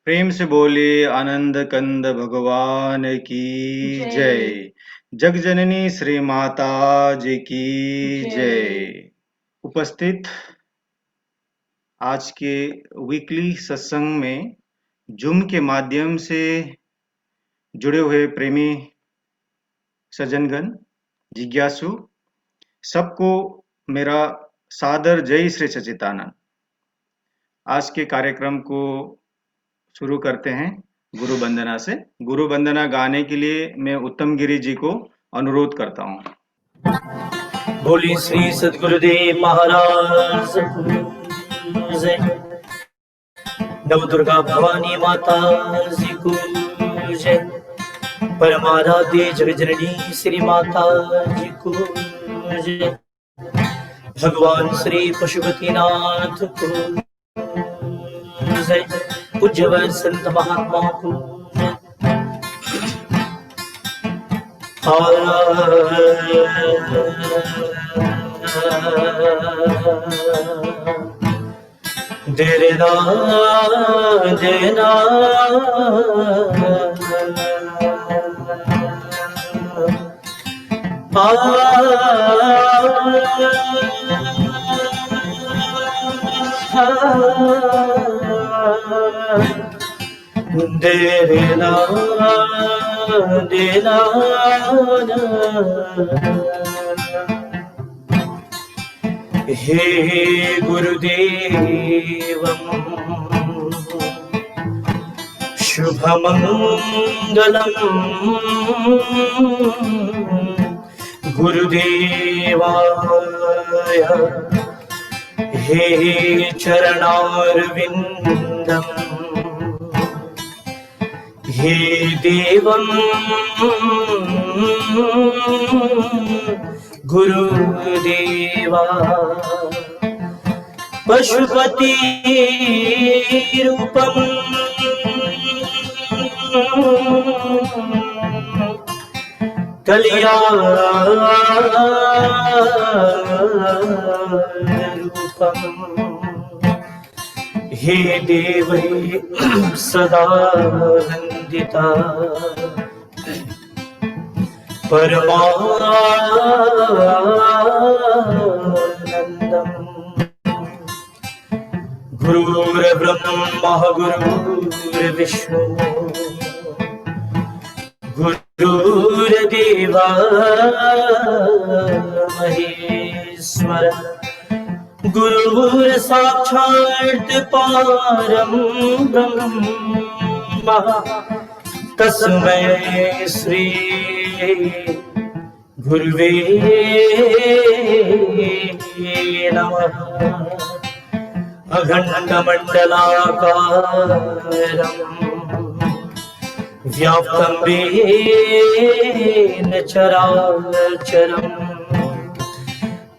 प्रेम से बोले आनंद कंद भगवान की जय। जग जननी श्री माता जी की जय। उपस्थित आज के वीकली सत्संग में जूम के माध्यम से जुड़े हुए प्रेमी सज्जनगण, जिज्ञासु सबको मेरा सादर जय श्री सच्चिदानंद। आज के कार्यक्रम को शुरू करते हैं गुरु वंदना से। गुरु वंदना गाने के लिए मैं उत्तम गिरी जी को अनुरोध करता हूँ। बोली श्री सद्गुरुदेव महाराज जय। नव दुर्गा भवानी माता जी को जय। परमाराध्य जगजननी श्री माता जी को जय। भगवान श्री पशुपतिनाथ को जय। पूज्यवर संत महात्मा को देना देना देना देना हे गुरुदेवं शुभमंगलम् गुरुदेवाय हे चरणारविन्दम् हे देवं गुरुदेवा पशुपति रूपम कल्याणरूपम हे देवै सदा वन्दिता परमानन्दम् गुरुर्ब्रह्मा गुरुर्विष्णु गुरुर्देवा महेश्वर गुरुर्साक्षात् परं ब्रह्म तस्मै श्री गुरुवे नमः। अखण्डमण्डलाकारम् व्याप्तं येन चराचरम्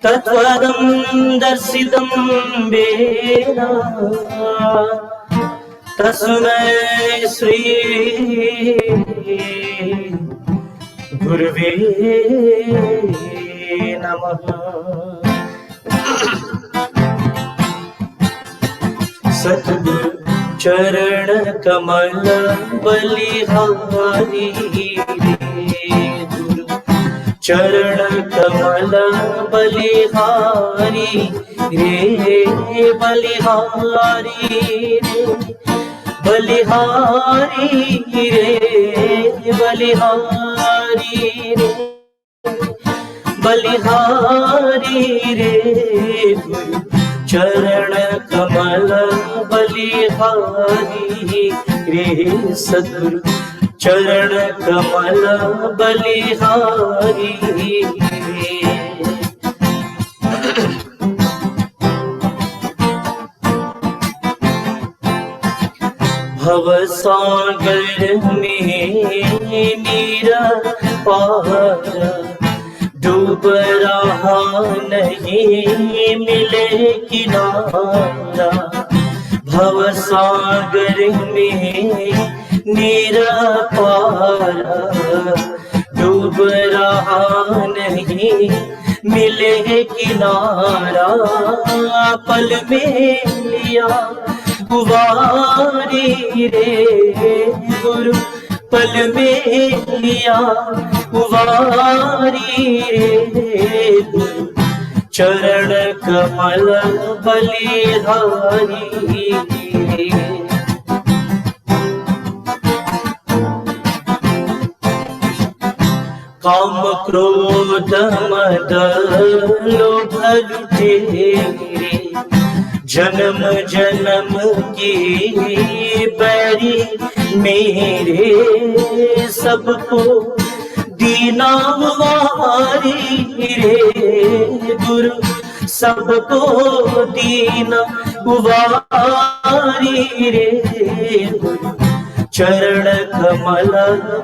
तत्पदं दर्शितं येन तस्मै श्री गुरुवे नमः। सद्गुरु चरण कमल बलिहारी गुरु चरण कमल बलिहारी रे बलिहारी रे बलिहारी रे बलिहारी रे बलिहारी रे गुरु चरण कमल बलिहारी रे सद्गुरु चरण कमल बलिहारी रे। भव सागर में मेरा पार डूब रहा नहीं मिले किनारा। भव सागर में मेरा पारा डूब रहा नहीं मिले किनारा। पल में लिया कुंवारी रे गुरु पल में लिया कुंवारी रे गुरु चरण कमल बलिहारी रे। काम क्रोध मद लोभ लुटेरे जन्म जन्म की बैरी मेरे सबको दीना वारी रे गुरु सबको दीना वारी रे गुरु चरण कमल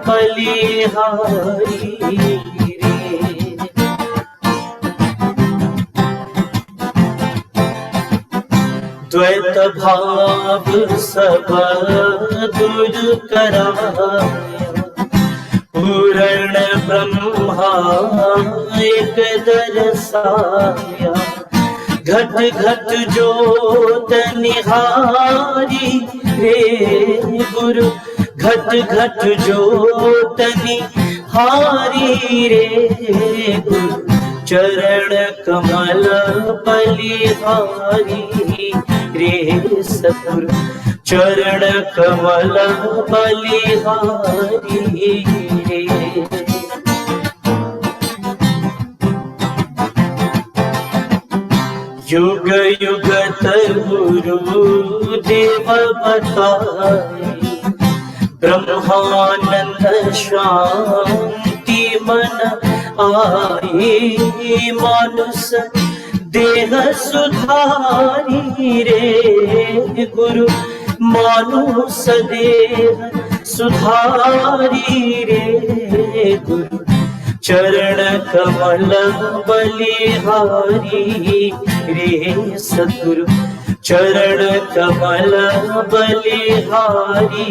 बलिहारी रे। द्वैत भाव सब दूर कराया पूर्ण ब्रह्मा एक दर्शाया घट घट जोत निहारी रे गुरु घट घट जोत निहारी रे गुरु चरण कमल बलिहारी रे सतगुरु चरण कमल बलिहारी रे। युग युग गुरु देव बताए ब्रह्मानंद शांति मन आए मानुष देह सुधारी रे गुरु मानुष देह सुधारी रे गुरु चरण कमल बलिहारी रे सतगुरु चरण कमल बलिहारी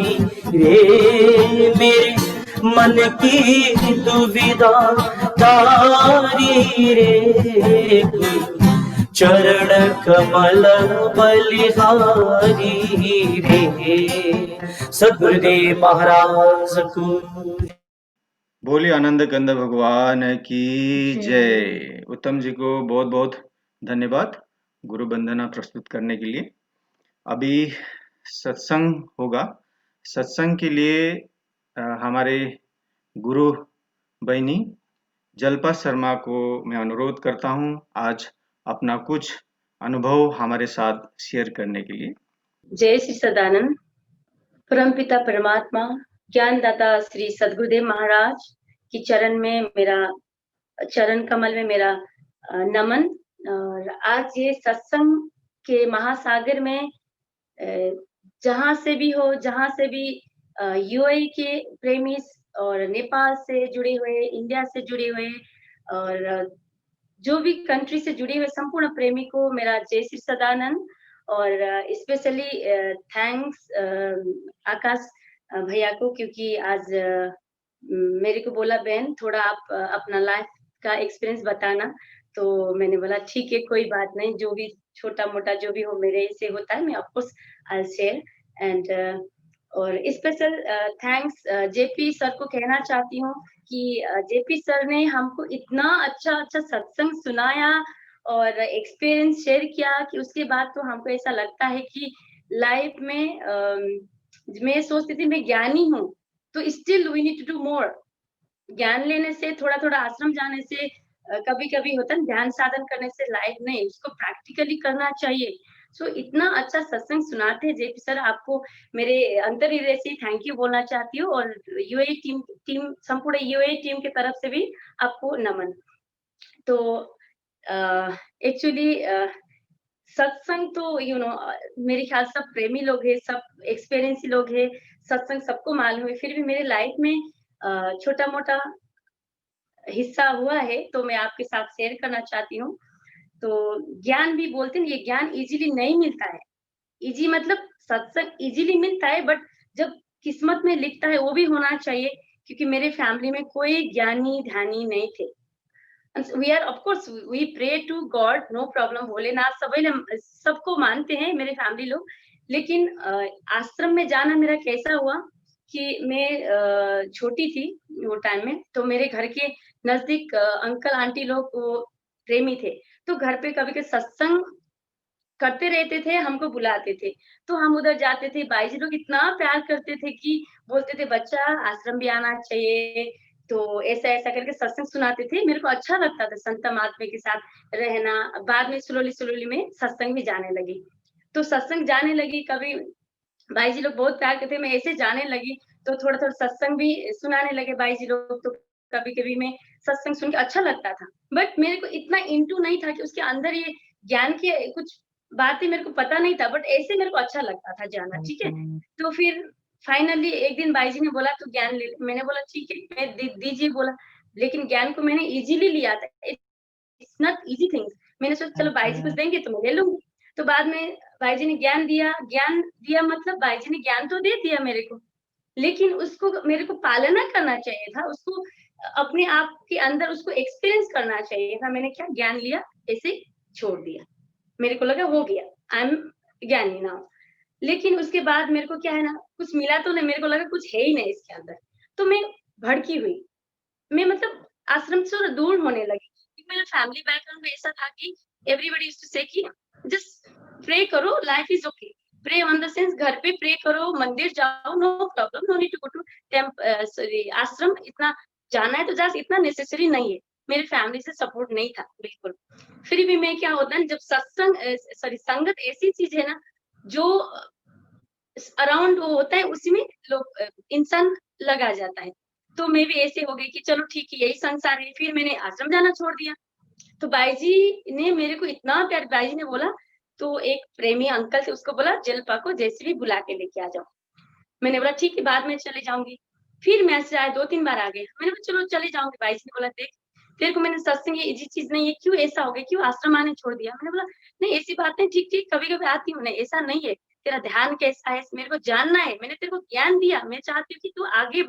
रे। मेरे मन की दुविधा तारी रे गुरु चरण कमल बलिहारी रे। सद्गुरुदेव महाराज को बोलिए आनंद कंद भगवान की जय। उत्तम जी को बहुत बहुत धन्यवाद गुरु वंदना प्रस्तुत करने के लिए। अभी सत्संग होगा। सत्संग के लिए हमारे गुरु बहनी जल्पा शर्मा को मैं अनुरोध करता हूं आज अपना कुछ अनुभव हमारे साथ शेयर करने के लिए। जय श्री सदानंद। परमपिता परमात्मा ज्ञानदाता श्री सद्गुरुदेव महाराज की चरण कमल में मेरा नमन। और आज ये सत्संग के महासागर में जहां से भी हो, जहां से भी यूएई के प्रेमी और नेपाल से जुड़े हुए, इंडिया से जुड़े हुए और जो भी कंट्री से जुड़े हुए संपूर्ण प्रेमी को मेरा जय श्री सदानंद। और स्पेशली थैंक्स आकाश भैया को, क्योंकि आज मेरे को बोला बहन थोड़ा आप अपना लाइफ का एक्सपीरियंस बताना, तो मैंने बोला ठीक है कोई बात नहीं, जो भी छोटा मोटा जो भी हो मेरे से होता है मैं of course I share. And और स्पेशल थैंक्स जेपी सर को कहना चाहती हूँ कि जेपी सर ने हमको इतना अच्छा सत्संग सुनाया और एक्सपीरियंस शेयर किया कि उसके बाद तो हमको ऐसा लगता है कि लाइफ में मैं सोचती थी मैं ज्ञानी हूँ तो still we need to do more. ज्ञान लेने से, थोड़ा थोड़ा आश्रम जाने से, कभी कभी होता है ध्यान साधन करने से लाइफ नहीं, उसको प्रैक्टिकली करना चाहिए। सो इतना अच्छा सत्संग सुनाते हैं जेपी सर, आपको मेरे अंतर हृदय से थैंक यू बोलना चाहती हूँ। और यूएई टीम संपूर्ण यूएई टीम की तरफ से भी आपको नमन। तो एक्चुअली सत्संग तो मेरे ख्याल सब प्रेमी लोग हैं, सब एक्सपीरियंस लोग हैं, सत्संग सबको मालूम है। फिर भी मेरे लाइफ में छोटा मोटा हिस्सा हुआ है तो मैं आपके साथ शेयर करना चाहती हूँ। तो ज्ञान भी बोलते हैं, ये ज्ञान इजीली नहीं मिलता है। इजी मतलब सत्संग इजीली मिलता है, बट जब किस्मत में लिखता है वो भी होना चाहिए, क्योंकि मेरे फैमिली में कोई ज्ञानी ध्यानी नहीं थे। We are of course we pray to God, no problem, Bholenath सबको मानते हैं मेरे फैमिली लोग, लेकिन आश्रम में जाना मेरा कैसा हुआ कि मैं छोटी थी वो टाइम में, तो मेरे घर के नज़दीक अंकल आंटी लोग वो प्रेमी थे। तो घर पे कभी-कभी सत्संग करते रहते थे, हमको बुलाते थे। तो हम उधर जाते थे, बाई जी लोग इतना प्यार करते थे कि बोलते थे, "बच्चा आश्रम भी आना चाहिए।" तो ऐसा-ऐसा करके सत्संग सुनाते थे। मेरे को अच्छा लगता था संत महात्मा के साथ रहना। बाद में स्लोली-स्लोली मैं सत्संग भी जाने लगी। तो सत्संग जाने लगी, कभी बाई जी लोग बहुत प्यार करते, मैं ऐसे जाने लगी, तो थोड़ा-थोड़ा सत्संग भी सुनाने लगे बाई जी लोग, तो कभी-कभी मैं सत्संग सुन के अच्छा लगता था। बट मेरे को इतना इंटू नहीं था कि उसके अंदर ये ज्ञान के कुछ बातें मेरे को पता नहीं था, बट ऐसे मेरे को अच्छा लगता था जाना, ठीक है? तो फिर फाइनली एक दिन बाई जी ने बोला, "तू ज्ञान ले ले।" मैंने बोला, "ठीक है, मैं दीजिए" बोला, लेकिन ज्ञान को मैंने ईज़िली लिया था। It's not easy things. मैंने सोचा चलो बाई जी कुछ देंगे तो मैं ले लूँगी। तो बाद में बाई जी ने ज्ञान दिया मतलब बाई जी ने ज्ञान तो दे दिया मेरे को, लेकिन उसको मेरे को पालना करना चाहिए था, उसको अपने आप के अंदर उसको एक्सपीरियंस करना चाहिए था। मैंने क्या ज्ञान लिया, ऐसे ही छोड़ दिया। मेरे को लगा हो गया, आई एम ज्ञानी नाउ। लेकिन उसके बाद मेरे को क्या है ना, कुछ मिला तो नहीं, मेरे को लगा कुछ है ही नहीं इसके अंदर। तो मैं भड़की हुई। मैं मतलब आश्रम से थोड़ा दूर होने लगी। क्योंकि मेरा फैमिली बैकग्राउंड में ऐसा था कि एवरीबॉडी यूज्ड टू से कि जस्ट प्रे करो, life is okay. Pray on the sense घर पे प्रे करो, मंदिर जाओ, no problem, no need to go to sorry ashram. इतना जाना है तो जस्ट इतना नेसेसरी नहीं है। मेरे फैमिली से सपोर्ट नहीं था बिल्कुल। फिर भी मैं क्या होता है जब सत्संग सॉरी संगत ऐसी चीज़ है ना जो अराउंड वो होता है उसी में लोग इंसान लगा जाता है। तो मैं भी ऐसे हो गई कि चलो ठीक है यही संसार है, फिर मैंने आश्रम जाना छोड़ दिया। तो बाई जी ने मेरे को इतना प्यार बाई जी ने बोला तो एक प्रेमी अंकल थे उसको बोला जलपा को जैसे भी बुला के लेके आ जाओ। मैंने बोला ठीक है बाद में चले जाऊँगी। फिर मैसेज आया 2-3 बार आ गए। मैंने बोला चलो चले जाऊँगी। बाई जी ने बोला देख तेरे को मैंने सत्संग ये इजी चीज़ नहीं है, क्यों ऐसा हो गया? क्यों आश्रम आने छोड़ दिया? मैंने बोला नहीं ऐसी बात नहीं ठीक-ठीक कभी-कभी आती हूँ, नहीं ऐसा नहीं है। तेरा ध्यान कैसा है? मेरे को जानना है। मैंने तेरे को ज्ञान दिया। मैं चाहती हूँ कि तू आगे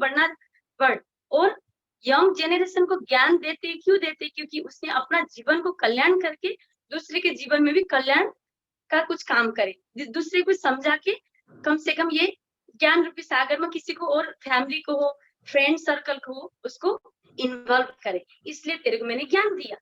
बढ़ और यंग जनरेशन को ज्ञान देते क्यों देते? क्योंकि उसने अपना जीवन को कल्याण करके दूसरे के जीवन में भी कल्याण का कुछ काम करे। दूसरे को समझा के कम से कम ये ज्ञान रूपी सागर में किसी को और फैमिली को हो, फ्रेंड सर्कल को हो, उसको इन्वॉल्व करे। इसलिए तेरे को मैंने ज्ञान दिया।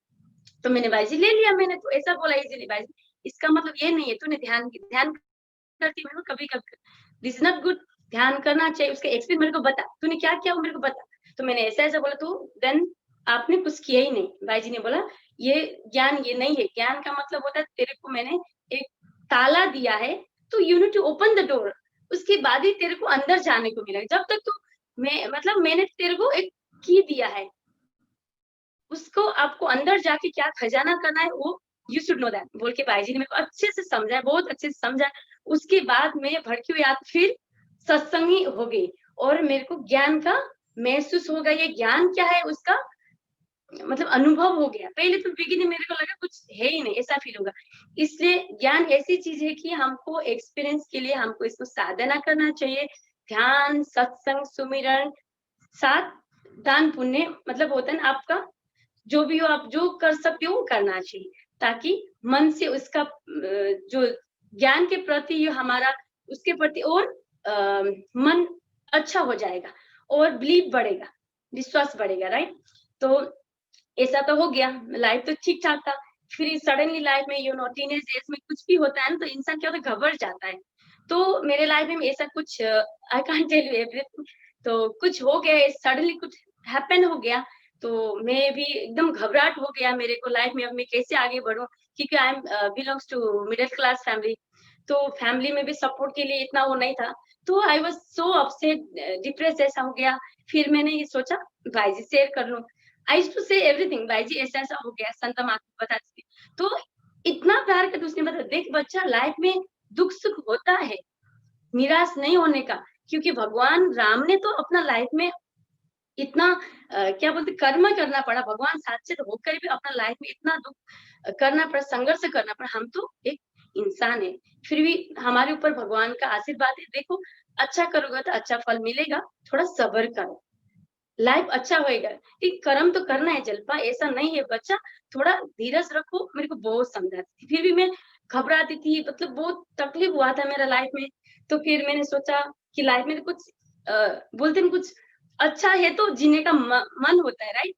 तो मैंने बाई जी ले लिया मैंने तो ऐसा बोला इज़िली बाई जी, इसका मतलब ये नहीं है तूने ध्यान करती हूँ कभी-कभी दिस इज़ नॉट गुड ध्यान करना चाहिए उसका एक्सपीरियंस मेरे को बता। तूने क्या किया वो मेरे को बता। तो मैंने ऐसा-ऐसा बोला तो देन आपने कुछ किया ही नहीं। बाई जी ने बोला ये ज्ञान ये नहीं है। ज्ञान का मतलब होता है तेरे को मैंने एक ताला दिया है तो you need to open the door उसके बाद ही तेरे को अंदर जाने को मिलेगा। जब तक तू मैं मतलब मैंने तेरे को एक की दिया है। उसको आपको अंदर जाके क्या खजाना करना है वो यू शुड नो दैट बोल के बाई जी ने मेरे को अच्छे से समझाया, बहुत अच्छे से समझाया। उसके बाद मैं भड़की हुई आके फिर सत्संगी हो गई और मेरे को ज्ञान का महसूस हो गया। ये ज्ञान क्या है उसका मतलब अनुभव हो गया। पहले तो बिगिनिंग मेरे को लगा कुछ है ही नहीं, ऐसा फील होगा। इसलिए ज्ञान ऐसी चीज़ है कि हमको एक्सपीरियंस के लिए हमको इसको साधना करना चाहिए। ध्यान, सत्संग, सुमिरन, साथ दान पुण्य मतलब होता है ना आपका जो भी हो आप जो कर सकते हो वो करना चाहिए ताकि मन से उसका जो ज्ञान के प्रति ये हमारा उसके प्रति और मन अच्छा हो जाएगा और बिलीव बढ़ेगा, विश्वास बढ़ेगा राइट? तो ऐसा तो हो गया, लाइफ तो ठीक-ठाक था। फिर सडनली लाइफ में यू नो टीनेज एज में कुछ भी होता है ना तो इंसान क्या होता है घबरा जाता है। तो मेरे लाइफ में ऐसा कुछ I can't tell you everything तो कुछ हो गया सडनली कुछ हैपन हो गया तो मैं भी एकदम घबराहट हो गया मेरे को लाइफ में अब मैं कैसे आगे बढ़ूँ क्योंकि I am belongs to middle class family तो फैमिली में भी सपोर्ट के लिए इतना वो नहीं था। तो I was so upset depress जैसा हो गया। फिर मैंने ये सोचा भाई जी शेयर कर लूँ। आई यूज्ड टू से एवरीथिंग भाई जी ऐसा-ऐसा हो गया संता माँ को बताती थी। तो इतना प्यार करके उसने बताया देख बच्चा लाइफ में दुख-सुख होता है, निराश नहीं होने का क्योंकि भगवान राम ने तो अपना लाइफ में इतना क्या बोलते कर्म करना पड़ा भगवान साक्षात होकर भी अपना लाइफ में इतना दुःख करना पड़ा, संघर्ष करना पड़ा। हम तो एक इंसान है, फिर भी हमारे ऊपर भगवान का आशीर्वाद है। देखो अच्छा करोगे तो अच्छा फल मिलेगा, थोड़ा सब्र करो। लाइफ अच्छा होएगा। एक कर्म तो करना है जलपा, ऐसा नहीं है बच्चा, थोड़ा धीरज रखो, मेरे को बहुत समझाती थी। फिर भी मैं घबराती थी, मतलब बहुत तकलीफ हुआ था मेरा लाइफ में। तो फिर मैंने सोचा कि लाइफ में तो कुछ बोलते हैं कुछ अच्छा है तो जीने का मन होता है, राइट?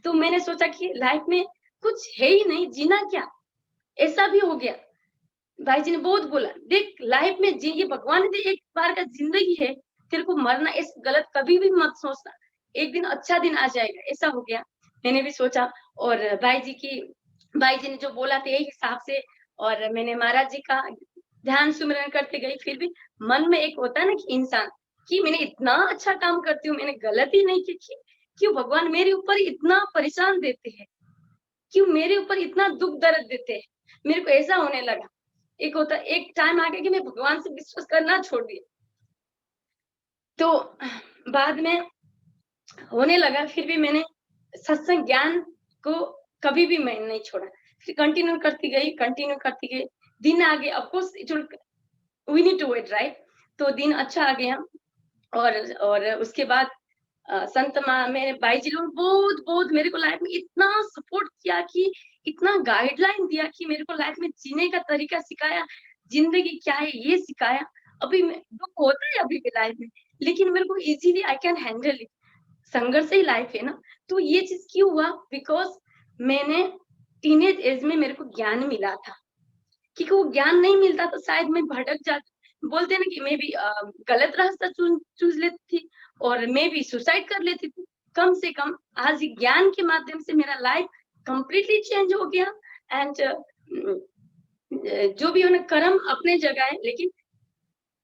तो मैंने सोचा कि लाइफ में कुछ है ही नहीं, जीना क्या? ऐसा भी हो गया। भाई जी ने बहुत बोला, देख लाइफ में जी, ये भगवान ने दी एक बार का जिंदगी है, तेरे को मरना इस गलत कभी भी मत सोचना, एक दिन अच्छा दिन आ जाएगा। ऐसा हो गया। मैंने भी सोचा और भाई जी ने जो बोला था यही हिसाब से, और मैंने महाराज जी का ध्यान सुमिरन करते गई। फिर भी मन में एक होता है ना कि इंसान, कि मैंने इतना अच्छा काम करती हूँ, मैंने गलती नहीं की, क्यों भगवान मेरे ऊपर इतना परेशान देते हैं, क्यों मेरे ऊपर इतना दुख दर्द देते हैं। मेरे को ऐसा होने लगा। एक टाइम आ गया कि मैं भगवान से विश्वास करना छोड़ दिया। तो बाद में होने लगा, फिर भी मैंने सत्संग ज्ञान को कभी भी मैंने नहीं छोड़ा। फिर कंटिन्यू करती गई। दिन आ गए, of course it will, we need to wait, right? तो दिन अच्छा आ गया। और उसके बाद संत मेरे भाई जी लोग बहुत बहुत मेरे को लाइफ में इतना सपोर्ट किया, कि इतना गाइडलाइन दिया, कि मेरे को लाइफ में जीने का तरीका सिखाया, जिंदगी क्या है ये सिखाया। अभी दुख होता है अभी भी लाइफ में, लेकिन मेरे को easily I can handle it. संघर्ष ही लाइफ है ना। तो ये चीज क्यों हुआ? बिकॉज मैंने टीनेज एज में मेरे को ज्ञान मिला था, क्योंकि वो ज्ञान नहीं मिलता तो शायद मैं भटक जाती। बोलते हैं ना कि मैं भी गलत रास्ता चूज लेती थी, और मैं भी सुसाइड कर लेती थी। कम से कम आज ज्ञान के माध्यम से मेरा लाइफ कंप्लीटली चेंज हो गया। एंड जो भी उन्हें कर्म अपने जगह है, लेकिन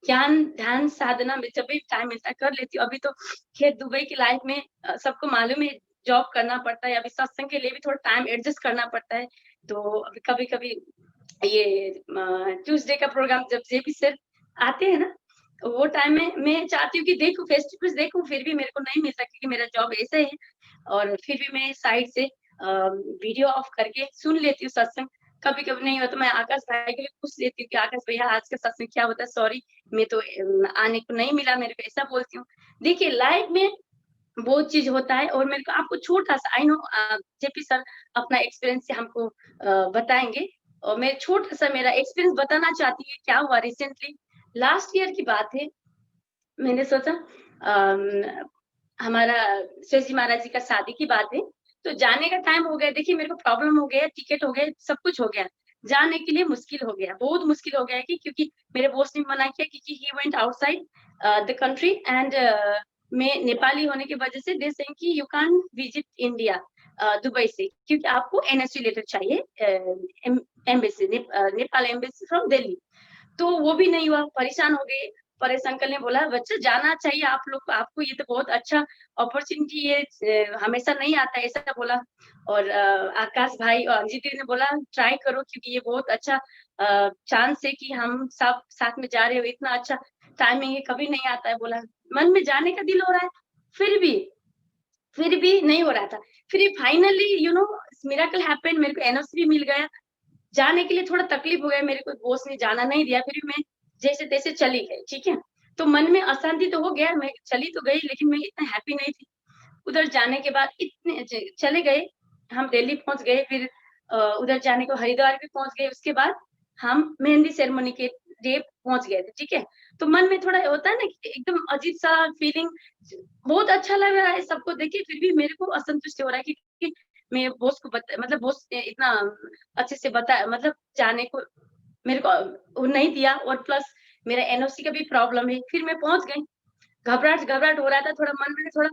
ज्ञान ध्यान साधना में जब भी टाइम मिलता है कर लेती हूँ। अभी तो खैर दुबई की लाइफ में सबको मालूम है, जॉब करना पड़ता है, अभी सत्संग के लिए भी थोड़ा टाइम एडजस्ट करना पड़ता है। तो अभी कभी कभी ये ट्यूसडे का प्रोग्राम जब जेपी सर आते हैं ना, वो टाइम में मैं चाहती हूँ कि देखूं, फेस टू फेस देखूं, फिर भी मेरे को नहीं मिलता क्योंकि मेरा जॉब ऐसे है। और फिर भी मैं साइड से वीडियो ऑफ करके सुन लेती हूँ सत्संग। कभी कभी नहीं होता तो मैं आकाश भाई के लिए पूछ लेती हूँ कि आकाश भैया आज का सत्संग क्या होता है, सॉरी मैं तो आने को नहीं मिला मेरे को, ऐसा बोलती हूँ। देखिए लाइफ में बहुत चीज होता है, और मेरे को आपको छोटा सा, आई नो जेपी सर अपना एक्सपीरियंस से हमको बताएंगे, और मैं छोटा सा मेरा एक्सपीरियंस बताना चाहती हूँ। क्या हुआ रिसेंटली, लास्ट ईयर की बात है। मैंने सोचा हमारा शेष जी महाराज जी का शादी की बात है, तो जाने का टाइम हो गया। देखिए मेरे को प्रॉब्लम हो गया, टिकट हो गया, सब कुछ हो गया, जाने के लिए मुश्किल हो गया, बहुत मुश्किल हो गया कि क्योंकि मेरे बॉस ने मना किया, क्योंकि he went outside the country, and मैं नेपाली होने की वजह से दे सेइंग कि you can't visit India Dubai से, क्योंकि आपको एनएससी लेटर चाहिए, embassy Nepal embassy from Delhi. तो वो भी नहीं हुआ, परेशान हो गए। परेश अंकल ने बोला बच्चा जाना चाहिए आप लोग को, आपको ये तो बहुत अच्छा अपॉर्चुनिटी है, हमेशा नहीं आता है, ऐसा बोला। और आकाश भाई और अंजित दीदी ने बोला ट्राई करो, क्योंकि ये बहुत अच्छा चांस है कि हम सब साथ में जा रहे हो, इतना अच्छा टाइमिंग है, कभी नहीं आता है। बोला मन में जाने का दिल हो रहा है, फिर भी नहीं हो रहा था। फिर finally you know miracle happened, मेरे को एनओसी भी मिल गया। जाने के लिए थोड़ा तकलीफ हो गया, मेरे को बॉस ने जाना नहीं दिया, फिर भी मैं जैसे तैसे चली गई, ठीक है। तो मन में अशांति तो हो गया, मैं चली तो गई, लेकिन मैं इतना हैप्पी नहीं थी। उधर जाने के बाद इतने चले गए, हम दिल्ली पहुंच गए, फिर उधर जाने को हरिद्वार भी पहुंच गए। उसके बाद हम मेहंदी सेरेमनी के डे पहुंच गए थे, ठीक है। तो मन में थोड़ा होता है ना कि एकदम अजीब सा फीलिंग, बहुत अच्छा लग रहा है सबको देख के, फिर भी मेरे को असंतुष्ट हो रहा है कि मैं बॉस को मतलब बॉस ने इतना अच्छे से बताया, मतलब जाने को मेरे को वो नहीं दिया, और प्लस मेरा एनओसी का भी प्रॉब्लम है। फिर मैं पहुंच गई, घबराहट हो रहा था, थोड़ा मन में थोड़ा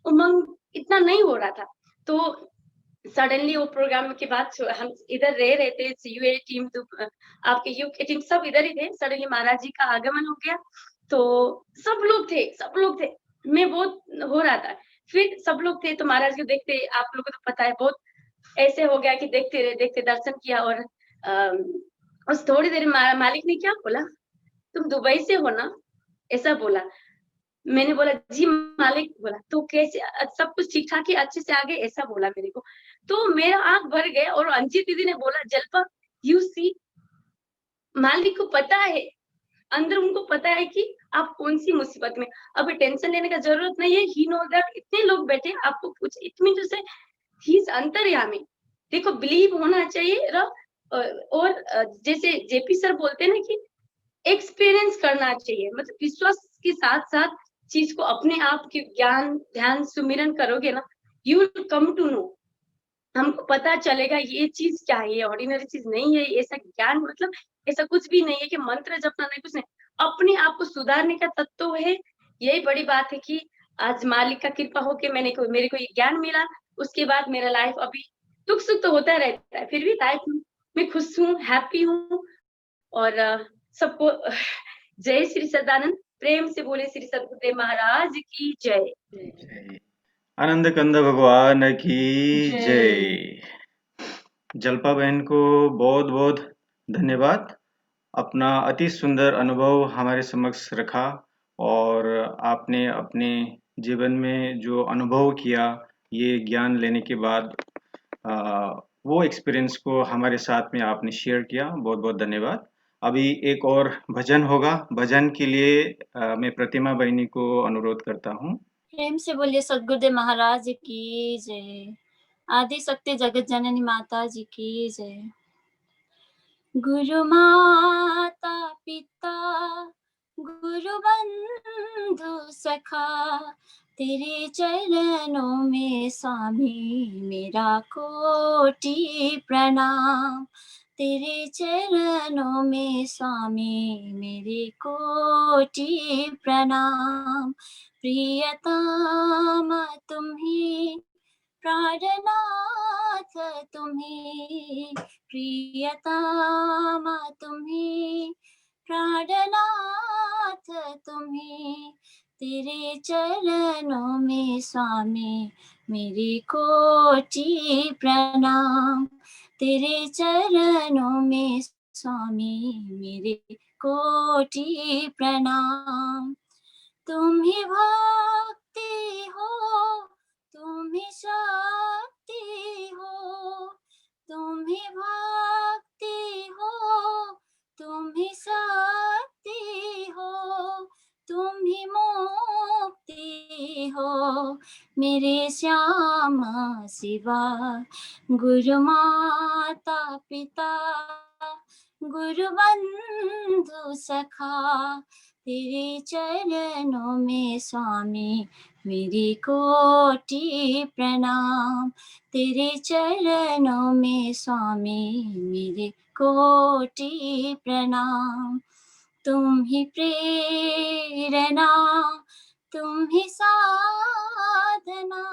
उमंग इतना नहीं हो रहा था। तो सडनली वो प्रोग्राम के बाद हम इधर रह रहे थे, यूए टीम तो आपके यूके टीम सब इधर ही थे। सडनली महाराज जी का आगमन हो गया, तो सब लोग थे, मैं बहुत हो रहा था। फिर सब लोग थे तो महाराज को देखते, आप लोगों को तो पता है, बहुत ऐसे हो गया कि देखते रहे, देखते दर्शन किया। और उस थोड़ी देर मालिक ने क्या बोला, तुम दुबई से हो ना, ऐसा बोला। मैंने बोला जी मालिक। बोला तो कैसे, सब कुछ ठीक ठाक है, अच्छे से आ गए, ऐसा बोला मेरे को। तो मेरा आंख भर गया। और अंजित दीदी ने बोला जल्पा यू सी, मालिक को पता है, अंदर उनको पता है कि आप कौन सी मुसीबत में। अभी टेंशन लेने का जरूरत नहीं है, ही नो दैट इतने लोग बैठे, आपको कुछ इट मीन टू से ही इज अंतर्यामी। देखो बिलीव होना चाहिए, और जैसे जेपी सर बोलते हैं ना कि एक्सपीरियंस करना चाहिए, मतलब विश्वास के साथ साथ चीज को अपने आप के ज्ञान ध्यान सुमिरन करोगे ना, you will come to know. हमको पता चलेगा ये चीज क्या है, ये ऑर्डिनरी चीज नहीं है, ऐसा ज्ञान मतलब ऐसा कुछ भी नहीं है कि मंत्र जपना नहीं, कुछ नहीं, अपने आप को सुधारने का तत्व है। यही बड़ी बात है कि आज मालिक का कृपा हो के मेरे को ये ज्ञान मिला, उसके बाद मेरा लाइफ अभी दुख सुख तो होता रहता है, फिर भी लाइफ में खुश हूँ, हैप्पी हूँ। और सबको जय श्री सदानंद, प्रेम से बोले श्री सदगुरुदेव महाराज की जय। जय। आनंद कंद भगवान की जय। जल्पा बहन को बहुत बहुत धन्यवाद। अपना अति सुंदर अनुभव हमारे समक्ष रखा और आपने अपने जीवन में जो अनुभव किया, ये ज्ञान लेने के बाद वो एक्सपीरियंस को हमारे साथ में आपने शेयर किया। बहुत बहुत धन्यवाद। अभी एक और भजन होगा। भजन के लिए मैं प्रतिमा बहनी को अनुरोध करता हूँ। प्रेम से बोलिए सदगुरुदेव महाराज की जय। आदि शक्ति जगत जननी माता जी की जय। गुरु माता पिता गुरु बंधु सखा, तेरे चरणों में स्वामी मेरा कोटि प्रणाम। तेरे चरणों में स्वामी मेरे कोटि प्रणाम। प्रियतम तुम्ही प्राणनाथ तुम्ही, प्रियतम तुम्ही प्राणनाथ तुम्ही। तेरे चरणों में स्वामी मेरी कोटि प्रणाम। तेरे चरणों में स्वामी मेरे कोटि प्रणाम। तुम ही भक्ति हो, तुम ही शक्ति हो, तुम ही भक्ति हो, तुम ही शक्ति हो, तुम ही मुक्ति हो। मेरे श्याम शिवा गुरु माता पिता गुरु बंधु सखा, तेरे चरणों में स्वामी मेरी कोटि प्रणाम। तेरे चरणों में स्वामी मेरे कोटि प्रणाम। तुम ही प्रेरणा, तुम ही साधना,